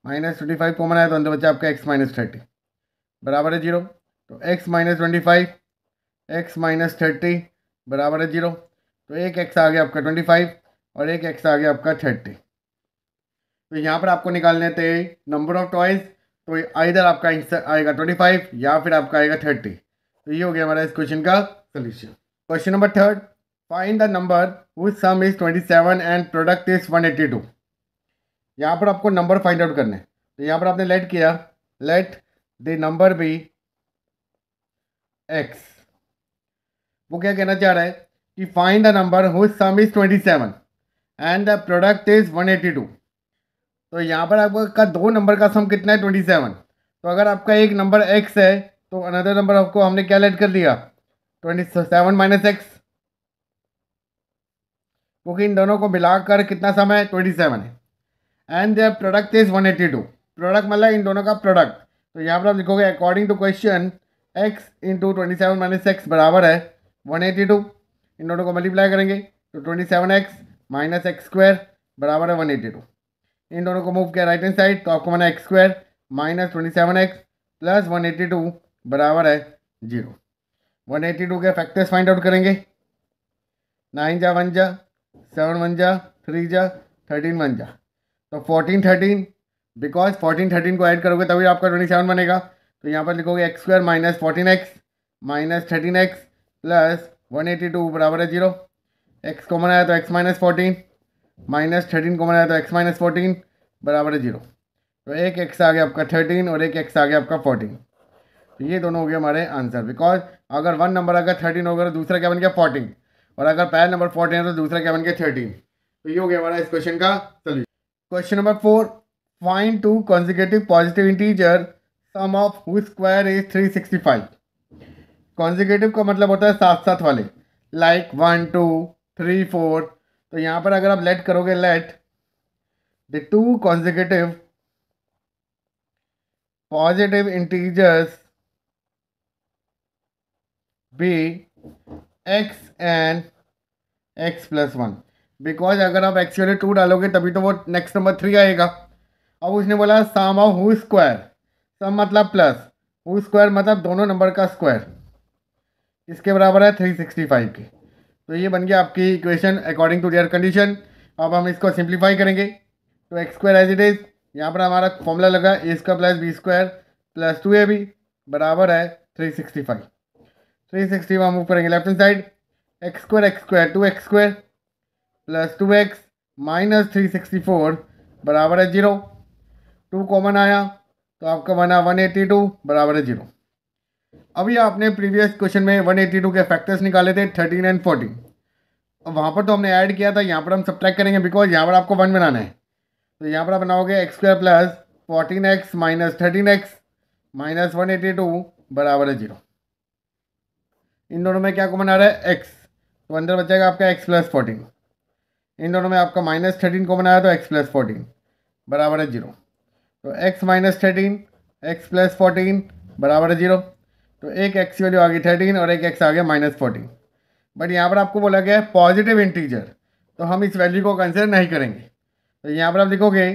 माइनस 25 कॉमन आया तो अंदर बचा आपका x माइनस 30 बराबर है 0। तो x माइनस 25 x माइनस 30 बराबर है 0। तो एक x आ गया आपका 25 और एक x आ गया आपका 30। तो यहाँ पर आपको निकालने थे नंबर ऑफ टॉयज, तो इधर आपका आंसर आएगा 25 या फिर आपका आएगा 30। तो ये हो गया हमारा इस क्वेश्चन का solution. Question number third, find the number whose sum is 27 and product is 182। यहाँ पर आपको नंबर फाइंड आउट करना है। तो यहाँ पर आपने लेट किया, let the number be x. वो क्या कहना चाह रहा है कि find the number whose sum is 27 and the product is 182। तो यहाँ पर आपका दो नंबर का सम कितना है 27। तो अगर आपका एक नंबर x है तो अनदर नंबर आपको हमने क्या लेट कर लिया 27 माइनस एक्स, क्योंकि इन दोनों को मिलाकर कितना सम है 27 है। And the product is 182। Product मतलब इन दोनों का प्रोडक्ट। तो यहाँ पर आप लिखोगे according to question x into 27 minus x बराबर है 182। इन दोनों को मल्टीप्लाई करेंगे तो 27x माइनस एक्स स्क्वायर बराबर है 182। इन दोनों को मूव किया राइट हैंड साइड तो आपको बना x square minus 27x plus 182 बराबर है 0। 182 के फैक्टर्स फाइंड आउट करेंगे। 9 जा 1 जा 7 1 जा 3 जा 13 1 जा, तो 14 13, बिकॉज 14 13 को ऐड करोगे तभी आपका 27 बनेगा। तो यहाँ पर लिखोगे X square minus 14x minus 13x plus 182 बराबर है 0। एक्स कॉमन आया तो x माइनस 14 माइनस 13 कॉमन आया तो x माइनस 14 बराबर है 0। तो एक x आ गया आपका 13 और एक x आ गया आपका 14। तो ये दोनों हो गए हमारे आंसर, बिकॉज अगर वन नंबर अगर 13 होगा तो दूसरा क्या बन गया 14, और अगर पहला नंबर 14 है तो दूसरा क्या बन गया 13। तो ये हो गया हमारा इस क्वेश्चन का solution. Question number 4, find two consecutive positive integer sum of whose square is 365। Consecutive का मतलब होता है साथ साथ वाले, लाइक 1 2 3 4। तो यहाँ पर अगर आप लेट करोगे, let the two consecutive positive integers be x and x plus 1। Because अगर आप x वाले 2 डालोगे तभी तो वो नेक्स्ट नंबर 3 आएगा। अब उसने बोला सम ऑफ हु स्क्वायर, सम मतलब प्लस, हु स्क्वायर मतलब दोनों नंबर का स्क्वायर, इसके बराबर है 365 के। तो ये बन गया आपकी equation according to their condition. अब हम इसको सिंप्लीफाई करेंगे तो X square as it is, यहाँ पर हमारा फॉर्मूला लगा A square plus B square plus 2ab बराबर है 365। 360 में मूव करेंगे left hand side, X square 2x square plus 2x minus 364 बराबर है 0। 2 कॉमन आया तो आपका बना 182 बराबर है 0। अभी आपने प्रीवियस क्वेश्चन में 182 के फैक्टर्स निकाले थे 13 एंड 14। अब वहाँ पर तो हमने ऐड किया था, यहाँ पर हम सब्ट्रैक्ट करेंगे बिकॉज यहाँ पर आपको 1 बनाना है। तो यहाँ पर आप बनाओगे x square plus 14x minus 13x minus 182 बराबर है 0। इन दोनों में क्या कॉमन आ रहा है x, तो अंदर बचेगा आपका x प्लस 14। इन दोनों में आपका माइनस 13 कॉमन आया तो x प्लस 14 बराबर है 0। तो x माइनस 13 x प्लस 14 बराबर है 0। तो एक x वैल्यू आ गई 13 और एक x आ गया माइनस 14। बट यहाँ पर आपको बोला गया है पॉजिटिव इंटीजर, तो हम इस वैल्यू को कंसिडर नहीं करेंगे। तो यहाँ पर आप लिखोगे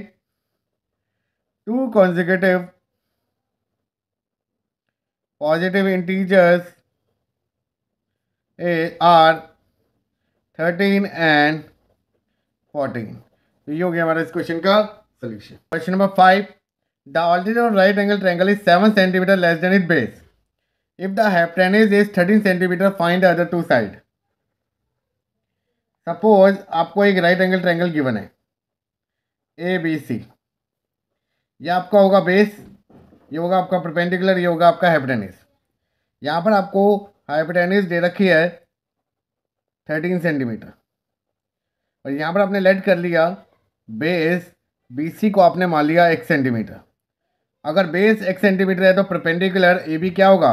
two consecutive positive integers are 13 and 14। तो ये हो गया हमारा इस क्वेश्चन का solution. Question number 5, the altitude of right angle triangle is 7 centimetre less than its base. If the hypotenuse is 13 centimetre find the other two side. Suppose आपको एक राइट एंगल ट्रायंगल गिवन है ABC, ये आपका होगा बेस, ये होगा आपका परपेंडिकुलर, ये होगा आपका हाइपोटेन्यूज। यहाँ पर आपको हाइपोटेन्यूज दे रखी है 13 सेंटीमीटर और यहाँ पर आपने लेट कर लिया बेस BC को आपने मान लिया 1 सेंटीमीटर। अगर बेस 1 सेंटीमीटर है तो परपेंडिकुलर AB क्या होगा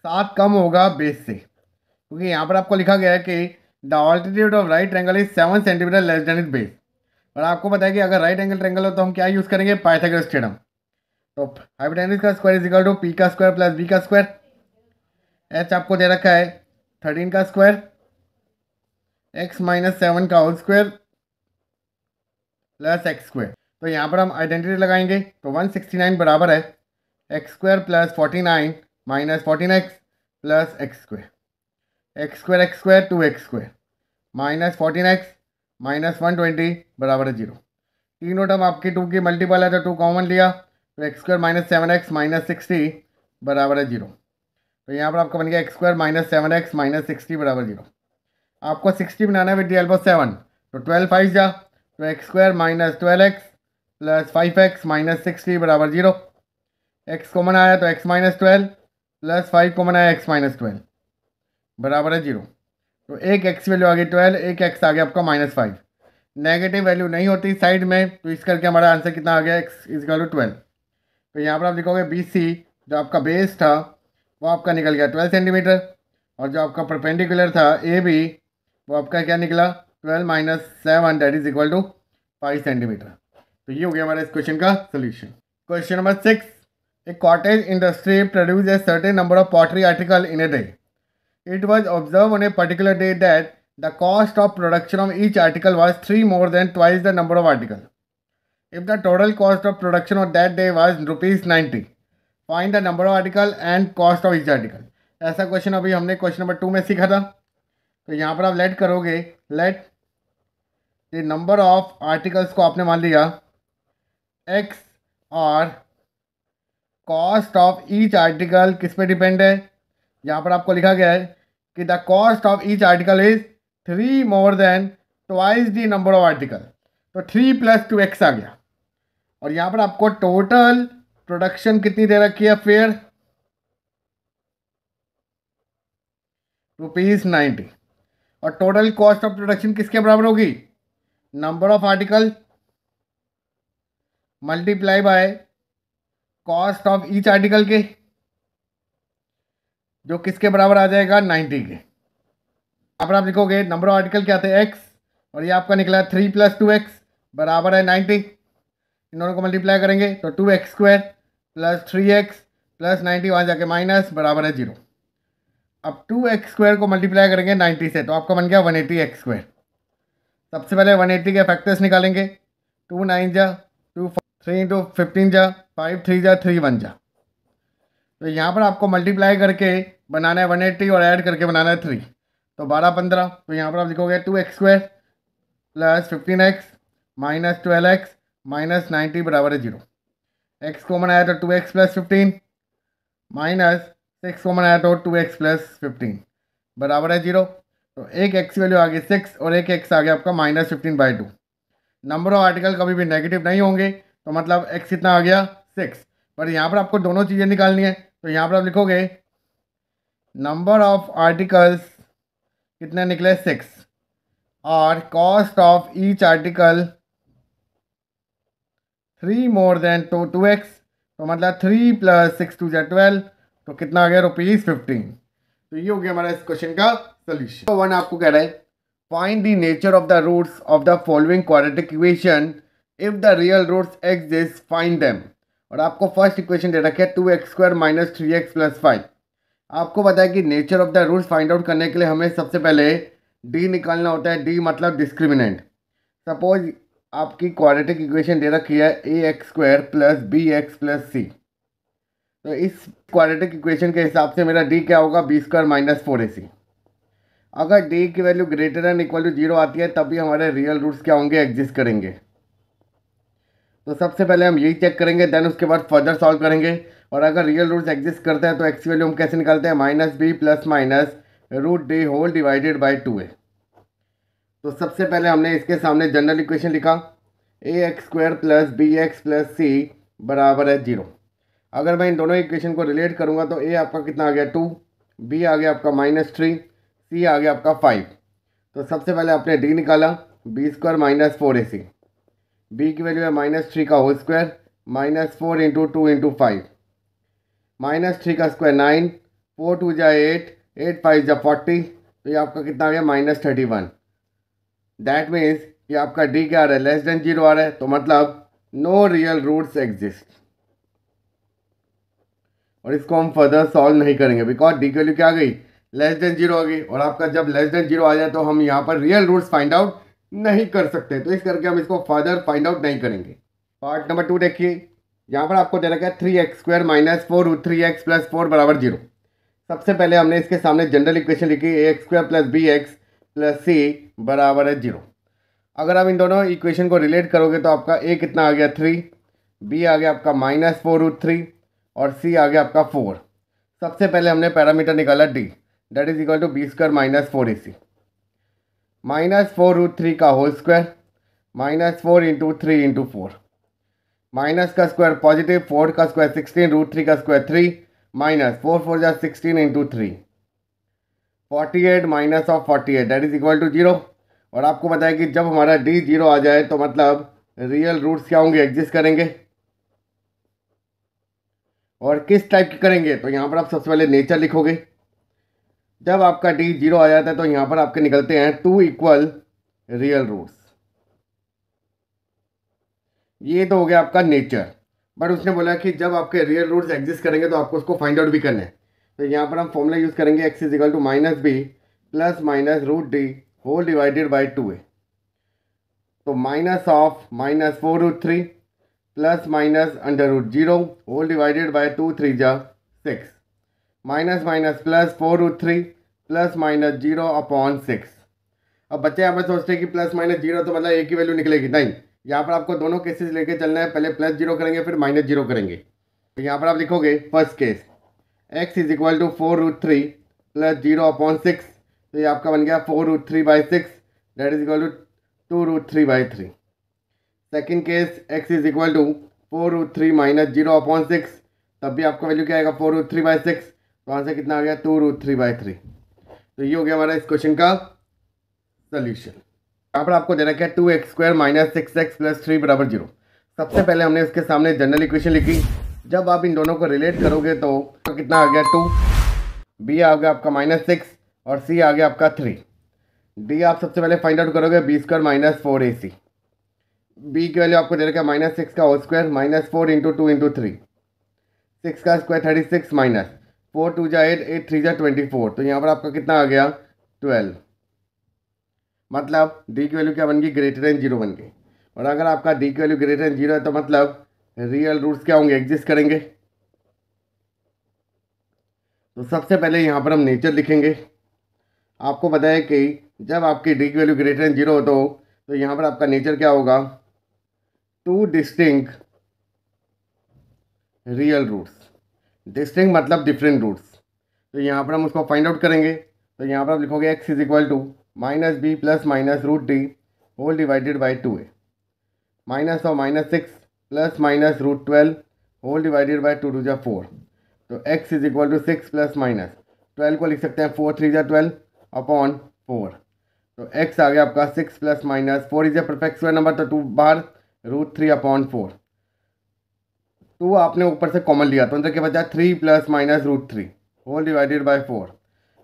7 कम होगा बेस से, क्योंकि यहाँ पर आपको लिखा गया है कि the altitude of right triangle is 7 centimetre less than its base. और आपको पता है कि अगर राइट एंगल ट्रायंगल हो तो हम क्या यूज़ करेंगे पाइथागोरस थ्योरम। तो हाइपोटेन्यूज का square is equal to P का स्क्वायर प्लस B का स्क्वायर। H आपको दे रखा है 13 का स्क्वायर x माइनस 7 का whole square plus x square. तो यहाँ पर हम आइडेंटिटी लगाएंगे तो 169 बराबर है x square plus 49 minus 14x plus x square 2x square minus 14x minus 120 बराबर है 0। तीनों टर्म आपकी 2 की मल्टीपल है तो 2 कॉमन लिया तो X square minus 7x minus 60 बराबर है 0। तो यहाँ पर आपका बन गया x square minus 7x minus 60 बराबर 0। आपको 60 बनाना है विद द हेल्प ऑफ 7, तो 12 5 जा, तो X square minus 12x plus 5x minus 60 बराबर 0। एक्स कॉमन आया तो x माइनस 12 प्लस 5 कॉमन आया x माइनस 12 बराबर है 0। तो एक x वैल्यू आ गई 12, एक x आ गया आपका माइनस 5। नेगेटिव वैल्यू नहीं होती साइड में, तो इस करके हमारा आंसर कितना आ गया, x इजकल टू 12। तो यहाँ पर आप लिखोगे BC जो आपका बेस था वो आपका निकल गया 12 सेंटीमीटर, और जो आपका परपेंडिकुलर था AB वो आपका क्या निकला 12 minus 7 that is equal to 5 centimetre. तो ये हो गया हमारा इस क्वेश्चन का solution. Question number 6, a cottage industry produce a certain number of pottery article in a day. It was observe on a particular day that the cost of production of each article was 3 more than twice the number of article. If the total cost of production of that day was ₹90, find the number of article and cost of each article. ऐसा क्वेश्चन अभी हमने क्वेश्चन नंबर 2 में सीखा था। तो यहाँ पर आप लेट करोगे, let the number of articles को आपने मान लिया x और कॉस्ट ऑफ ईच आर्टिकल किस पे डिपेंड है। यहाँ पर आपको लिखा गया है कि the cost of each article is 3 more than twice the number of article, तो 3 + 2x आ गया। और यहाँ पर आपको टोटल प्रोडक्शन कितनी दे रखी है, फिर ₹90, और टोटल कॉस्ट ऑफ प्रोडक्शन किसके बराबर होगी, number of article multiply by cost of each article के, जो किसके बराबर आ जाएगा 90 के। यहाँ पर आप लिखोगे नंबर ऑफ आर्टिकल क्या थे x, और ये आपका निकला 3 + 2x बराबर है 90। इन दोनों को मल्टीप्लाई करेंगे तो 2x² प्लस 3x प्लस 90 वहाँ जाके माइनस बराबर है 0। अब 2x² को मल्टीप्लाई करेंगे 90 से, तो आपका बन गया 180x²। सबसे पहले 180 के फैक्टर्स निकालेंगे, 2 9 जा 2 3 × 15 जा 5 3 जा 3 1 जा। तो यहाँ पर आपको मल्टीप्लाई करके बनाना है 180 और ऐड करके बनाना है 3, तो 12 15। तो यहाँ पर आप लिखोगे 2x² plus 15x minus 12x minus 90 बराबर है 0। x कॉमन आया तो 2x प्लस 15 माइनस 6 कॉमन आया तो 2x प्लस 15 बराबर है 0। तो एक x वैल्यू आ गई 6 और एक x आ गया आपका माइनस 15/2। नंबर ऑफ आर्टिकल कभी भी नेगेटिव नहीं होंगे, तो मतलब x कितना आ गया 6। पर यहाँ पर आपको दोनों चीज़ें निकालनी है, तो यहाँ पर आप लिखोगे नंबर ऑफ आर्टिकल्स कितने निकले 6 और cost of each article 3 more than 2x, तो मतलब 3 + 6 2 = 12, तो कितना आ गया ₹15। तो ये हो गया हमारा इस क्वेश्चन का सोल्यूशन। तो 1 आपको कह रहा है find the nature of the roots of the following quadratic equation, if the real roots exist find them. और आपको फर्स्ट इक्वेशन दे रखा है 2x² - 3x + 5। आपको पता है कि nature of the roots find out करने के लिए हमें सबसे पहले डी निकालना होता है। डी मतलब डिस्क्रिमिनेंट। सपोज आपकी क्वाड्रेटिक इक्वेशन दे रखी है ax² + bx + c। तो इस क्वाड्रेटिक इक्वेशन के हिसाब से मेरा डी क्या होगा b² - 4ac। अगर डी की value greater than equal to 0 आती है तभी हमारे रियल रूट्स क्या होंगे, एग्जिस्ट करेंगे। तो सबसे पहले हम यही चेक करेंगे, देन उसके बाद फर्दर सॉल्व करेंगे। और अगर रियल रूट्स एग्जिस्ट करते हैं तो एक्स वैल्यू हम कैसे निकालते हैं, -b + -√d whole divided by 2a। तो सबसे पहले हमने इसके सामने जनरल इक्वेशन लिखा ax² + bx + c बराबर है 0। अगर मैं इन दोनों इक्वेशन को रिलेट करूंगा तो a आपका कितना आ गया 2, b आ गया आपका -3, c आ गया आपका 5। तो सबसे पहले आपने d निकाला b² - 4ac। b की वैल्यू है -3 का होल स्क्वायर -4 × 2 × 5 -3 का स्क्वायर 9 4 2 जा 8 8 5 जा 40। तो ये आपका कितना आ गया -31। दैट मीन्स ये आपका डी क्या आ रहा है, लेस देन 0 आ रहा है, तो मतलब नो रियल रूट्स एग्जिस्ट। और इसको हम फर्दर सॉल्व नहीं करेंगे बिकॉज डी की वैल्यू क्या आ गई, लेस देन 0 आ गई। और आपका जब लेस देन 0 आ जाए तो हम यहाँ पर रियल रूट्स फाइंड आउट नहीं कर सकते, तो इस करके हम इसको फर्दर फाइंड आउट नहीं करेंगे। पार्ट नंबर 2 देखिए, यहाँ पर आपको दे रखा है 3x² - 4√3x + 4 बराबर 0। सबसे पहले हमने इसके सामने जनरल इक्वेशन लिखी ax² + bx + c बराबर है 0। अगर आप इन दोनों इक्वेशन को रिलेट करोगे तो आपका a कितना आ गया 3, b आ गया आपका -4√3 और c आ गया आपका 4। सबसे पहले हमने पैरामीटर निकाला D, that is equal to b square minus 4ac minus 4√3 का whole square minus 4 into 3 into 4, minus का स्क्वायर पॉजिटिव, 4 का स्क्वायर 16, √3 का स्क्वायर 3, माइनस 4 4 जा 16 into 3, 48 minus of 48 that is equal to 0। और आपको बताया कि जब हमारा डी 0 आ जाए तो मतलब रियल रूट्स क्या होंगे, एग्जिस्ट करेंगे। और किस टाइप की करेंगे, तो यहाँ पर आप सबसे पहले नेचर लिखोगे। जब आपका डी 0 आ जाता है तो यहाँ पर आपके निकलते हैं 2 इक्वल रियल रूट्स। ये तो हो गया आपका नेचर। बट उसने बोला कि जब आपके रियल रूट्स एग्जिस्ट करेंगे तो आपको उसको फाइंड आउट भी करना है। तो यहाँ पर हम फॉर्मूला यूज़ करेंगे x is equal to minus b plus minus root d whole divided by 2a। तो minus of minus 4√3 plus minus √0 whole divided by 2 3 जा 6, minus minus plus 4√3 plus minus 0 upon 6। अब बच्चे यहाँ पर सोचते हैं कि प्लस माइनस 0 तो मतलब एक ही वैल्यू निकलेगी, नहीं, यहाँ पर आपको दोनों केसेस लेके चलना है। पहले प्लस 0 करेंगे फिर माइनस 0 करेंगे। तो यहाँ पर आप लिखोगे first case x is equal to 4√3 plus 0 upon 6, तो ये आपका बन गया 4√3 by 6 that is equal to 2√3 by 3। Second case x is equal to 4√3 minus 0 upon 6, तब भी आपका वैल्यू क्या आएगा 4√3 बाई 6, तो आंसर कितना आ गया 2√3 बाई 3। तो ये हो गया हमारा इस क्वेश्चन का सोल्यूशन। यहाँ पर आपको दे रखा है 2x² माइनस 6x प्लस 3 बराबर 0। सबसे पहले हमने उसके सामने जनरल इक्वेशन लिखी। जब आप इन दोनों को रिलेट करोगे तो कितना आ गया 2, b आ गया आपका -6 और c आ गया आपका 3। d आप सबसे पहले फाइंड आउट करोगे b² माइनस 4ac। b की वैल्यू आपको दे रखा है -6 का whole square minus 4 into 2 into 3, 6 का स्क्वायर 36 माइनस 4 2 जा 8 8 3 जा 24, तो यहाँ पर आपका कितना आ गया 12। मतलब d की वैल्यू क्या बन गई, ग्रेटर देन 0 बन गई। और अगर आपका d की वैल्यू ग्रेटर देन 0 है तो मतलब रियल रूट्स क्या होंगे, एग्जिस्ट करेंगे। तो सबसे पहले यहाँ पर हम नेचर लिखेंगे। आपको पता है कि जब आपकी d की वैल्यू ग्रेटर देन 0 हो तो यहाँ पर आपका नेचर क्या होगा, 2 डिस्टिंक्ट रियल रूट्स। डिस्टिंक्ट मतलब डिफरेंट रूट्स। तो यहाँ पर हम उसको फाइंड आउट करेंगे। तो यहाँ पर आप लिखोगे x is equal to minus b plus minus root d whole divided by 2a minus और -6 plus minus √12 whole divided by 2 2 जा 4। तो x is equal to 6 plus minus 12 को लिख सकते हैं 4 3 जा 12 अपॉन 4। तो x आ गया आपका 6 plus minus 4 is a perfect square number, तो 2 बार √3 अपॉन 4। 2 आपने ऊपर से कॉमन लिया तो अंदर के बचा 3 plus minus √3 whole divided by 4।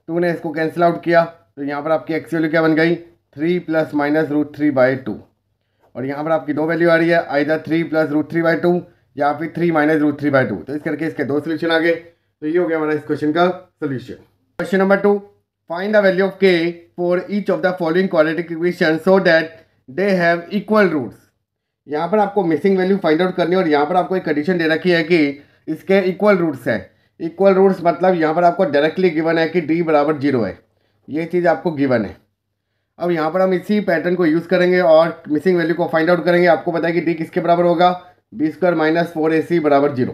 2 ने इसको कैंसिल आउट किया तो यहाँ पर आपकी x वैल्यू क्या बन गई, 3 प्लस माइनस √3 बाई 2। और यहाँ पर आपकी दो वैल्यू आ रही है, आइदर 3 प्लस √3 बाई 2 या फिर 3 माइनस √3 बाई 2। तो इस करके इसके दो सोल्यूशन आ गए। तो ये हो गया हमारा इस क्वेश्चन का solution. Question number 2, find the value of k for each of the following quadratic equation so that they have equal roots. यहाँ पर आपको मिसिंग वैल्यू फाइंड आउट करनी है और यहाँ पर आपको एक कंडीशन दे रखी है कि इसके इक्वल रूट्स है। इक्वल रूट्स मतलब यहाँ पर आपको डायरेक्टली गिवन है कि d बराबर 0 है, ये चीज़ आपको गिवन है। अब यहाँ पर हम इसी पैटर्न को यूज़ करेंगे और मिसिंग वैल्यू को फाइंड आउट करेंगे। आपको पता है कि d किसके बराबर होगा, b² माइनस 4ac बराबर 0।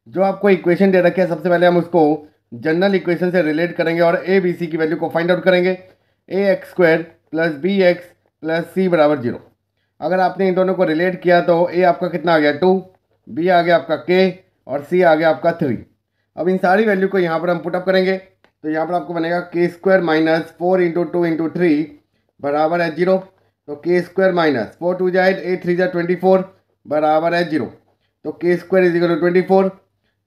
जो आपको इक्वेशन दे रखे है सबसे पहले हम उसको जनरल इक्वेशन से रिलेट करेंगे और a b c की वैल्यू को फाइंड आउट करेंगे। ax² plus bx plus c बराबर 0। अगर आपने इन दोनों को रिलेट किया तो a आपका कितना आ गया 2, b आ गया आपका k और c आ गया आपका 3। अब इन सारी वैल्यू को यहाँ पर हम पुटअप करेंगे तो यहाँ पर आपको बनेगा k² माइनस 4 इंटू 2 इंटू 3 बराबर है 0। तो k² माइनस 4 2 जा 8 8 3 जा 24 बराबर है 0। तो k² इज इक्वल टू 24।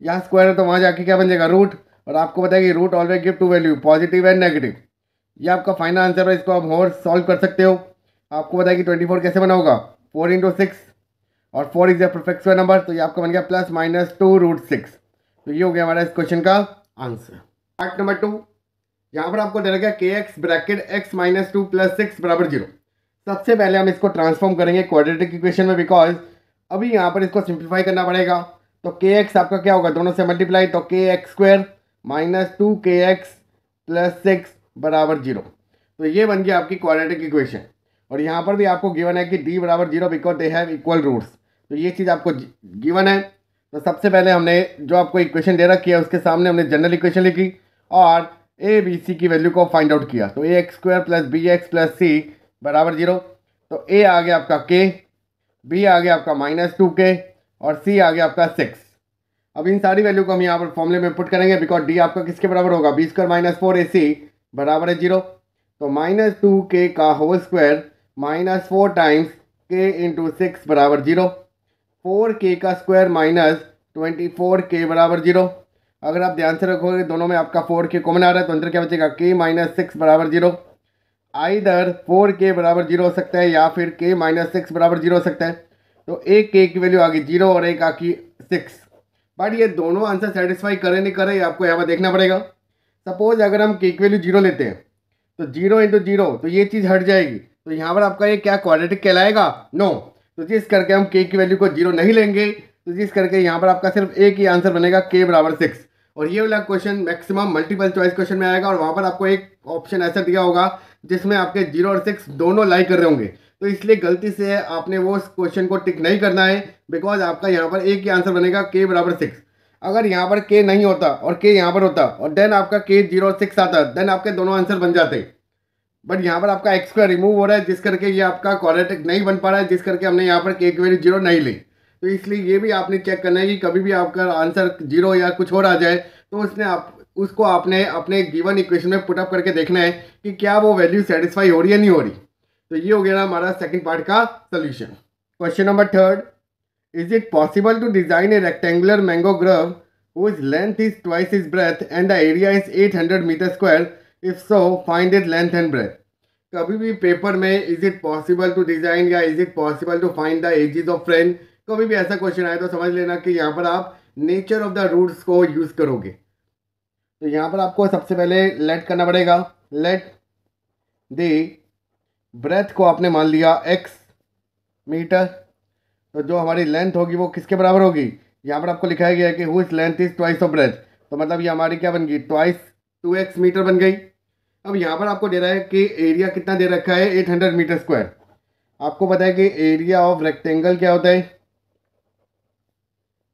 यहाँ स्क्वायर है तो वहाँ जाके क्या बन जाएगा रूट। और आपको पता है कि root always give two value positive and negative. ये आपका फाइनल आंसर है, इसको आप और सॉल्व कर सकते हो। आपको पता है कि 24 कैसे बना होगा, 4 इंटू 6 और 4 is a perfect square number, तो ये आपका बन गया प्लस माइनस 2√6। तो ये हो गया हमारा इस क्वेश्चन का आंसर। पार्ट नंबर 2, यहाँ पर आपको दे रखा है kx bracket x minus 2 plus 6 बराबर 0। सबसे पहले हम इसको ट्रांसफॉर्म करेंगे क्वाड्रेटिक इक्वेशन में, बिकॉज अभी यहाँ पर इसको सिंप्लीफाई करना पड़ेगा। तो kx आपका क्या होगा, दोनों से मल्टीप्लाई, तो kx² माइनस 2kx प्लस 6 बराबर 0। तो ये बन गया आपकी क्वाड्रेटिक इक्वेशन। और यहाँ पर भी आपको गिवन है कि d बराबर 0 because they have equal roots. तो ये चीज़ आपको गिवन है। तो सबसे पहले हमने जो आपको इक्वेशन दे रखी है उसके सामने हमने जनरल इक्वेशन लिखी और ए बी सी की वैल्यू को फाइंड आउट किया। तो A X square plus B X plus C बराबर 0। तो ए आ गया आपका के, बी आ गया आपका -2k और सी आ गया आपका 6। अब इन सारी वैल्यू को हम यहाँ पर फॉर्मूले में पुट करेंगे बिकॉज डी आपका किसके बराबर होगा, बी स्क्वायर -4ac बराबर है 0। तो -2k का whole square -4 times k into 6 बराबर 0। 4k का स्क्वायर -24k बराबर 0। अगर आप ध्यान से रखोगे दोनों में आपका 4k कॉमन आ रहा है तो अंदर क्या बचेगा, k -6 बराबर 0। आइदर 4k बराबर 0 हो सकता है या फिर k -6 बराबर 0 हो सकता है। तो एक k की वैल्यू आ गई 0 और एक आ गई 6। बट ये दोनों आंसर सेटिस्फाई करे नहीं करे आपको यहाँ पर देखना पड़ेगा। सपोज अगर हम k की वैल्यू 0 लेते हैं तो 0 इंटू 0 तो ये चीज़ हट जाएगी, तो यहाँ पर आपका ये क्या क्वाड्रेटिक कहलाएगा, नो। तो जिस करके हम k की वैल्यू को 0 नहीं लेंगे तो जिस करके यहाँ पर आपका सिर्फ एक ही आंसर बनेगा k बराबर 6। और ये वाला question maximum multiple choice question में आएगा और वहाँ पर आपको एक ऑप्शन ऐसा दिया होगा जिसमें आपके 0 और 6 दोनों लाई कर रहे होंगे। तो इसलिए गलती से आपने वो क्वेश्चन को टिक नहीं करना है बिकॉज आपका यहाँ पर एक ही आंसर बनेगा k बराबर 6। अगर यहाँ पर k नहीं होता और k यहाँ पर होता और देन आपका k 0 और 6 आता देन आपके दोनों आंसर बन जाते। बट यहाँ पर आपका एक्स स्क्वायर रिमूव हो रहा है जिस करके ये आपका क्वाड्रेटिक नहीं बन पा रहा है, जिस करके हमने यहाँ पर k की वैल्यू 0 नहीं ली। तो इसलिए ये भी आपने चेक करना है कि कभी भी आपका आंसर 0 या कुछ और आ जाए तो उसको आपने अपने गिवन इक्वेशन में पुटअप करके देखना है कि क्या वो वैल्यू सेटिस्फाई हो रही है नहीं हो रही। तो ये हो गया ना हमारा सेकंड पार्ट का solution. Question number 3, is it possible to design a rectangular mango grove whose length is twice its breadth and the area is 800 meter square? If so, find its length and breadth. कभी भी पेपर में is it possible to design या is it possible to find the ages of friend, कभी भी ऐसा क्वेश्चन आए तो समझ लेना कि यहाँ पर आप नेचर ऑफ द रूट्स को यूज करोगे। तो यहाँ पर आपको सबसे पहले लेट करना पड़ेगा, लेट द ब्रेथ को आपने मान लिया x मीटर, तो जो हमारी लेंथ होगी वो किसके बराबर होगी, यहाँ पर आपको लिखाया गया है कि whose length is twice of breadth. तो मतलब ये हमारी क्या बन गई, ट्वाइस 2x मीटर बन गई। अब यहाँ पर आपको दे रहा है कि एरिया कितना दे रखा है, 800 मीटर स्क्वायर। आपको पता है कि एरिया ऑफ रेक्टेंगल क्या होता है,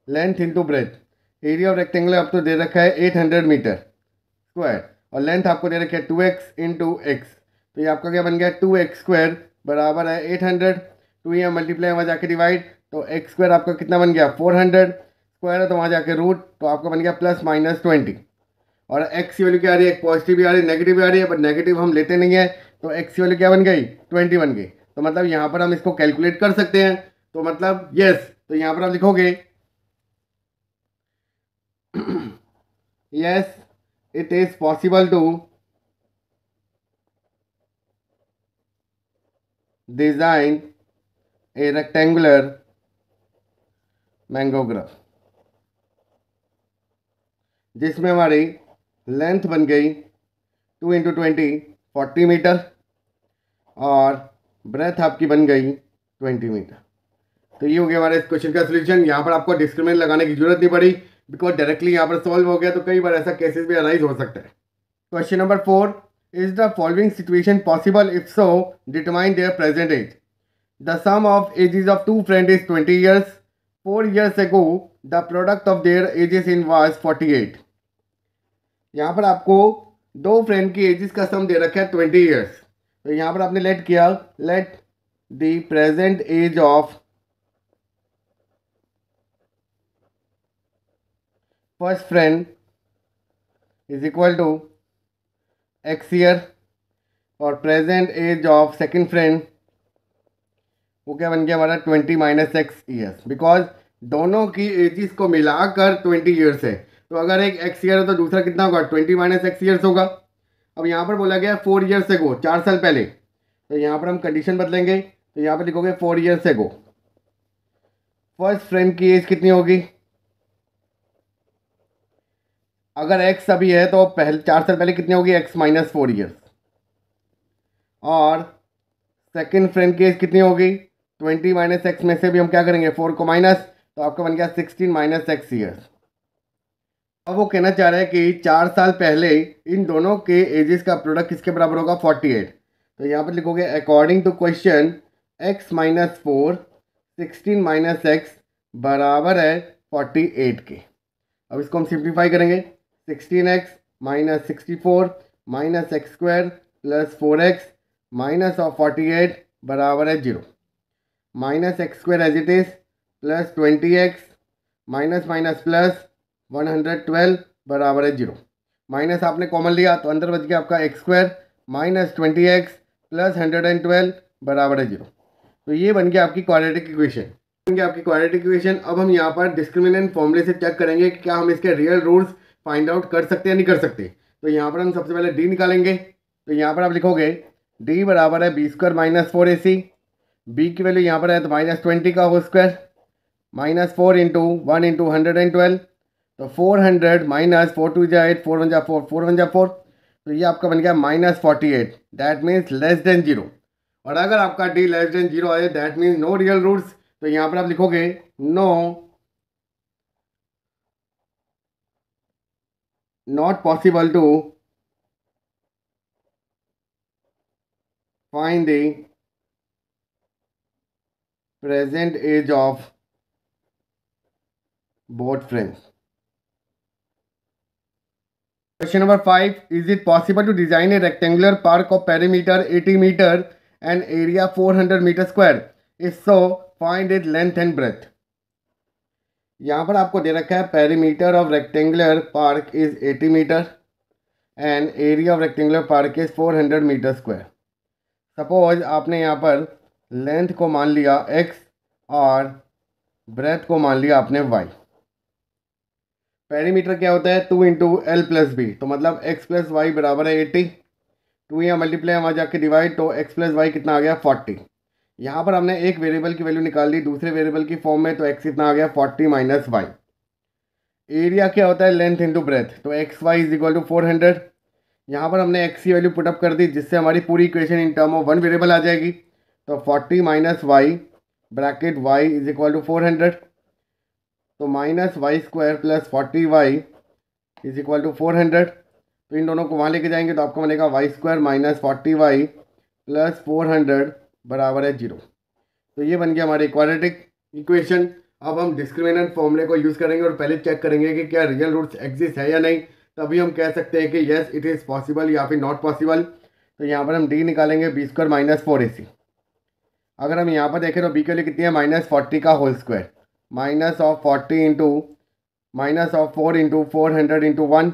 length into breath. Area of rectangle आपको दे रखा है 800 मीटर स्क्वायर और लेंथ आपको दे रखा है 2x इंटू एक्स। तो ये आपका क्या बन गया, 2x स्क्वायर बराबर है 800। 2 यहाँ मल्टीप्लाई वहाँ जाके डिवाइड, तो x स्क्वायर आपका कितना बन गया 400 स्क्वायर है तो वहाँ जाके रूट, तो आपका बन गया +-20। और x की वैल्यू क्या आ रही है, एक पॉजिटिव भी आ रही है नेगेटिव भी आ रही है, बट नेगेटिव हम लेते नहीं है तो x की वैल्यू क्या बन गई 20 बन गई। तो मतलब यहाँ पर हम इसको कैलकुलेट कर सकते हैं। तो मतलब यस, तो यहाँ पर आप लिखोगे yes it is possible to design a rectangular mango grove जिसमें हमारी लेंथ बन गई 2 इंटू 20 40 मीटर और ब्रेथ आपकी बन गई 20 मीटर। तो ये हो गया हमारे इस क्वेश्चन का सोल्यूशन। यहाँ पर आपको डिस्क्रिमिनेट लगाने की जरूरत नहीं पड़ी बिकॉज डायरेक्टली यहाँ पर सॉल्व हो गया। तो कई बार ऐसा केसेस भी अराइज हो सकता है। Question number 4, is the following situation possible, if so determine their present age. The sum of ages of 2 friend is 20 years. 4 years ago the product of their ages in was 48। यहाँ पर आपको दो फ्रेंड की एजेस का सम दे रखा है 20 years। तो यहाँ पर आपने लेट किया, let the present age of first friend is equal to x year और present age of second friend वो क्या बन गया हमारा 20 - x ईयर्स, बिकॉज दोनों की एजेस को मिलाकर 20 years है। तो अगर एक x ईयर है तो दूसरा कितना होगा 20 - x ईयर्स होगा। अब यहाँ पर बोला गया 4 years से गो, 4 साल पहले। तो यहाँ पर हम कंडीशन बदलेंगे, तो यहाँ पर लिखोगे 4 years से गो फर्स्ट फ्रेंड की एज कितनी होगी। अगर x अभी है तो पहले 4 साल पहले कितनी होगी, x - 4 years। और सेकंड फ्रेंड की एज कितनी होगी 20 - x में से भी हम क्या करेंगे 4 को माइनस, तो आपका बन गया 16 - x ईयर्स। अब वो कहना चाह रहा है कि 4 साल पहले इन दोनों के एजेस का प्रोडक्ट किसके बराबर होगा 48। तो यहाँ पर लिखोगे according to question x - 4 16 - x बराबर है 48 के। अब इसको हम सिंप्लीफाई करेंगे, 16x minus 64 minus x square plus 4x minus of 48 बराबर है 0, minus x square as it is plus 20x minus minus plus 112 बराबर है 0। माइनस आपने कॉमन लिया तो अंदर बच गया आपका x square minus 20x plus 112 बराबर है 0। तो ये बन गया आपकी क्वाड्रेटिक इक्वेशन, बन गया आपकी क्वाड्रेटिक इक्वेशन। अब हम यहाँ पर डिस्क्रिमिनेंट फॉर्मूले से चेक करेंगे कि क्या हम इसके रियल रूट्स फाइंड आउट कर सकते हैं नहीं कर सकते। तो यहाँ पर हम सबसे पहले डी निकालेंगे। तो यहाँ पर आप लिखोगे डी बराबर है b square minus 4ac, b की वैल्यू यहाँ पर है तो माइनस 20 का whole square minus 4 into 1 into 112, तो 400 माइनस 4 टू जा 8, 4 1 जा 4, 4 1 जा 4, तो ये आपका बन गया minus 48, that means less than 0। और अगर आपका डी लेस देन 0 आए that means no real roots. तो यहाँ पर आप लिखोगे no not possible to find the present age of both frames. Question number 5. Is it possible to design a rectangular park of perimeter 80 meter and area 400 meter square? If so, find its length and breadth. यहाँ पर आपको दे रखा है perimeter of rectangular park is 80 meter and area of rectangular park is 400 meter square. Suppose आपने यहाँ पर length को मान लिया x और breadth को मान लिया आपने y। पेरीमीटर क्या होता है 2 इंटू एल प्लस बी, तो मतलब x प्लस वाई बराबर है 80, 2 यहाँ मल्टीप्लाई वहाँ जाके डिवाइड, तो x प्लस वाई कितना आ गया 40। यहाँ पर हमने एक वेरिएबल की वैल्यू निकाल ली दूसरे वेरिएबल की फॉर्म में, तो x कितना आ गया 40 माइनस वाई। एरिया क्या होता है लेंथ इंटू ब्रेथ, तो x y is equal to 400। यहाँ पर हमने x की वैल्यू पुटअप कर दी जिससे हमारी पूरी equation in term of one variable आ जाएगी। तो 40 minus Y bracket y is equal to 400, तो minus Y square plus 40y is equal to 400। तो इन दोनों को वहाँ लेके जाएंगे तो आपको बनेगा Y square minus 40y plus 400 बराबर है 0। तो ये बन गया हमारी क्वाड्रेटिक इक्वेशन। अब हम डिस्क्रिमिनेंट फॉर्मूले को यूज़ करेंगे और पहले चेक करेंगे कि क्या रियल रूट्स एग्जिस्ट है या नहीं, तभी हम कह सकते हैं कि येस इट इज़ पॉसिबल या फिर नॉट पॉसिबल। तो यहाँ पर हम डी निकालेंगे बी स्क्वायर माइनस 4ac। अगर हम यहाँ पर देखें तो बी के लिए कितनी है माइनस 40 का whole square minus of 40 into minus of 4 into 400 into 1,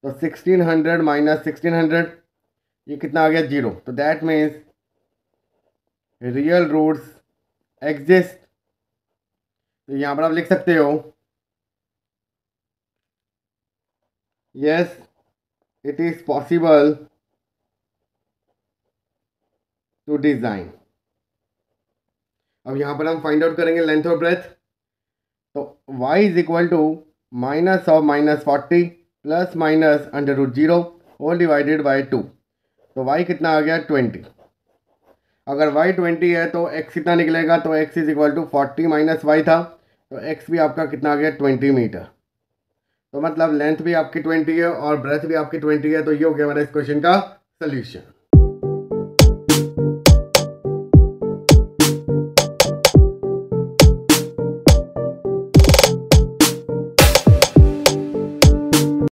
तो 1600 माइनस 1600 ये कितना आ गया 0। तो that means real roots exist. तो यहाँ पर आप लिख सकते हो yes it is possible to design. अब यहाँ पर हम फाइंड आउट करेंगे लेंथ और ब्रेथ। तो y is equal to minus of minus 40 plus minus under root 0 whole divided by 2, तो y कितना आ गया 20। अगर y 20 है तो x कितना निकलेगा, तो x is equal to 40 minus y था, तो x भी आपका कितना आ गया 20 मीटर। तो मतलब लेंथ भी आपकी 20 है और ब्रेथ भी आपकी 20 है। तो ये हो गया हमारा इस क्वेश्चन का सोल्यूशन।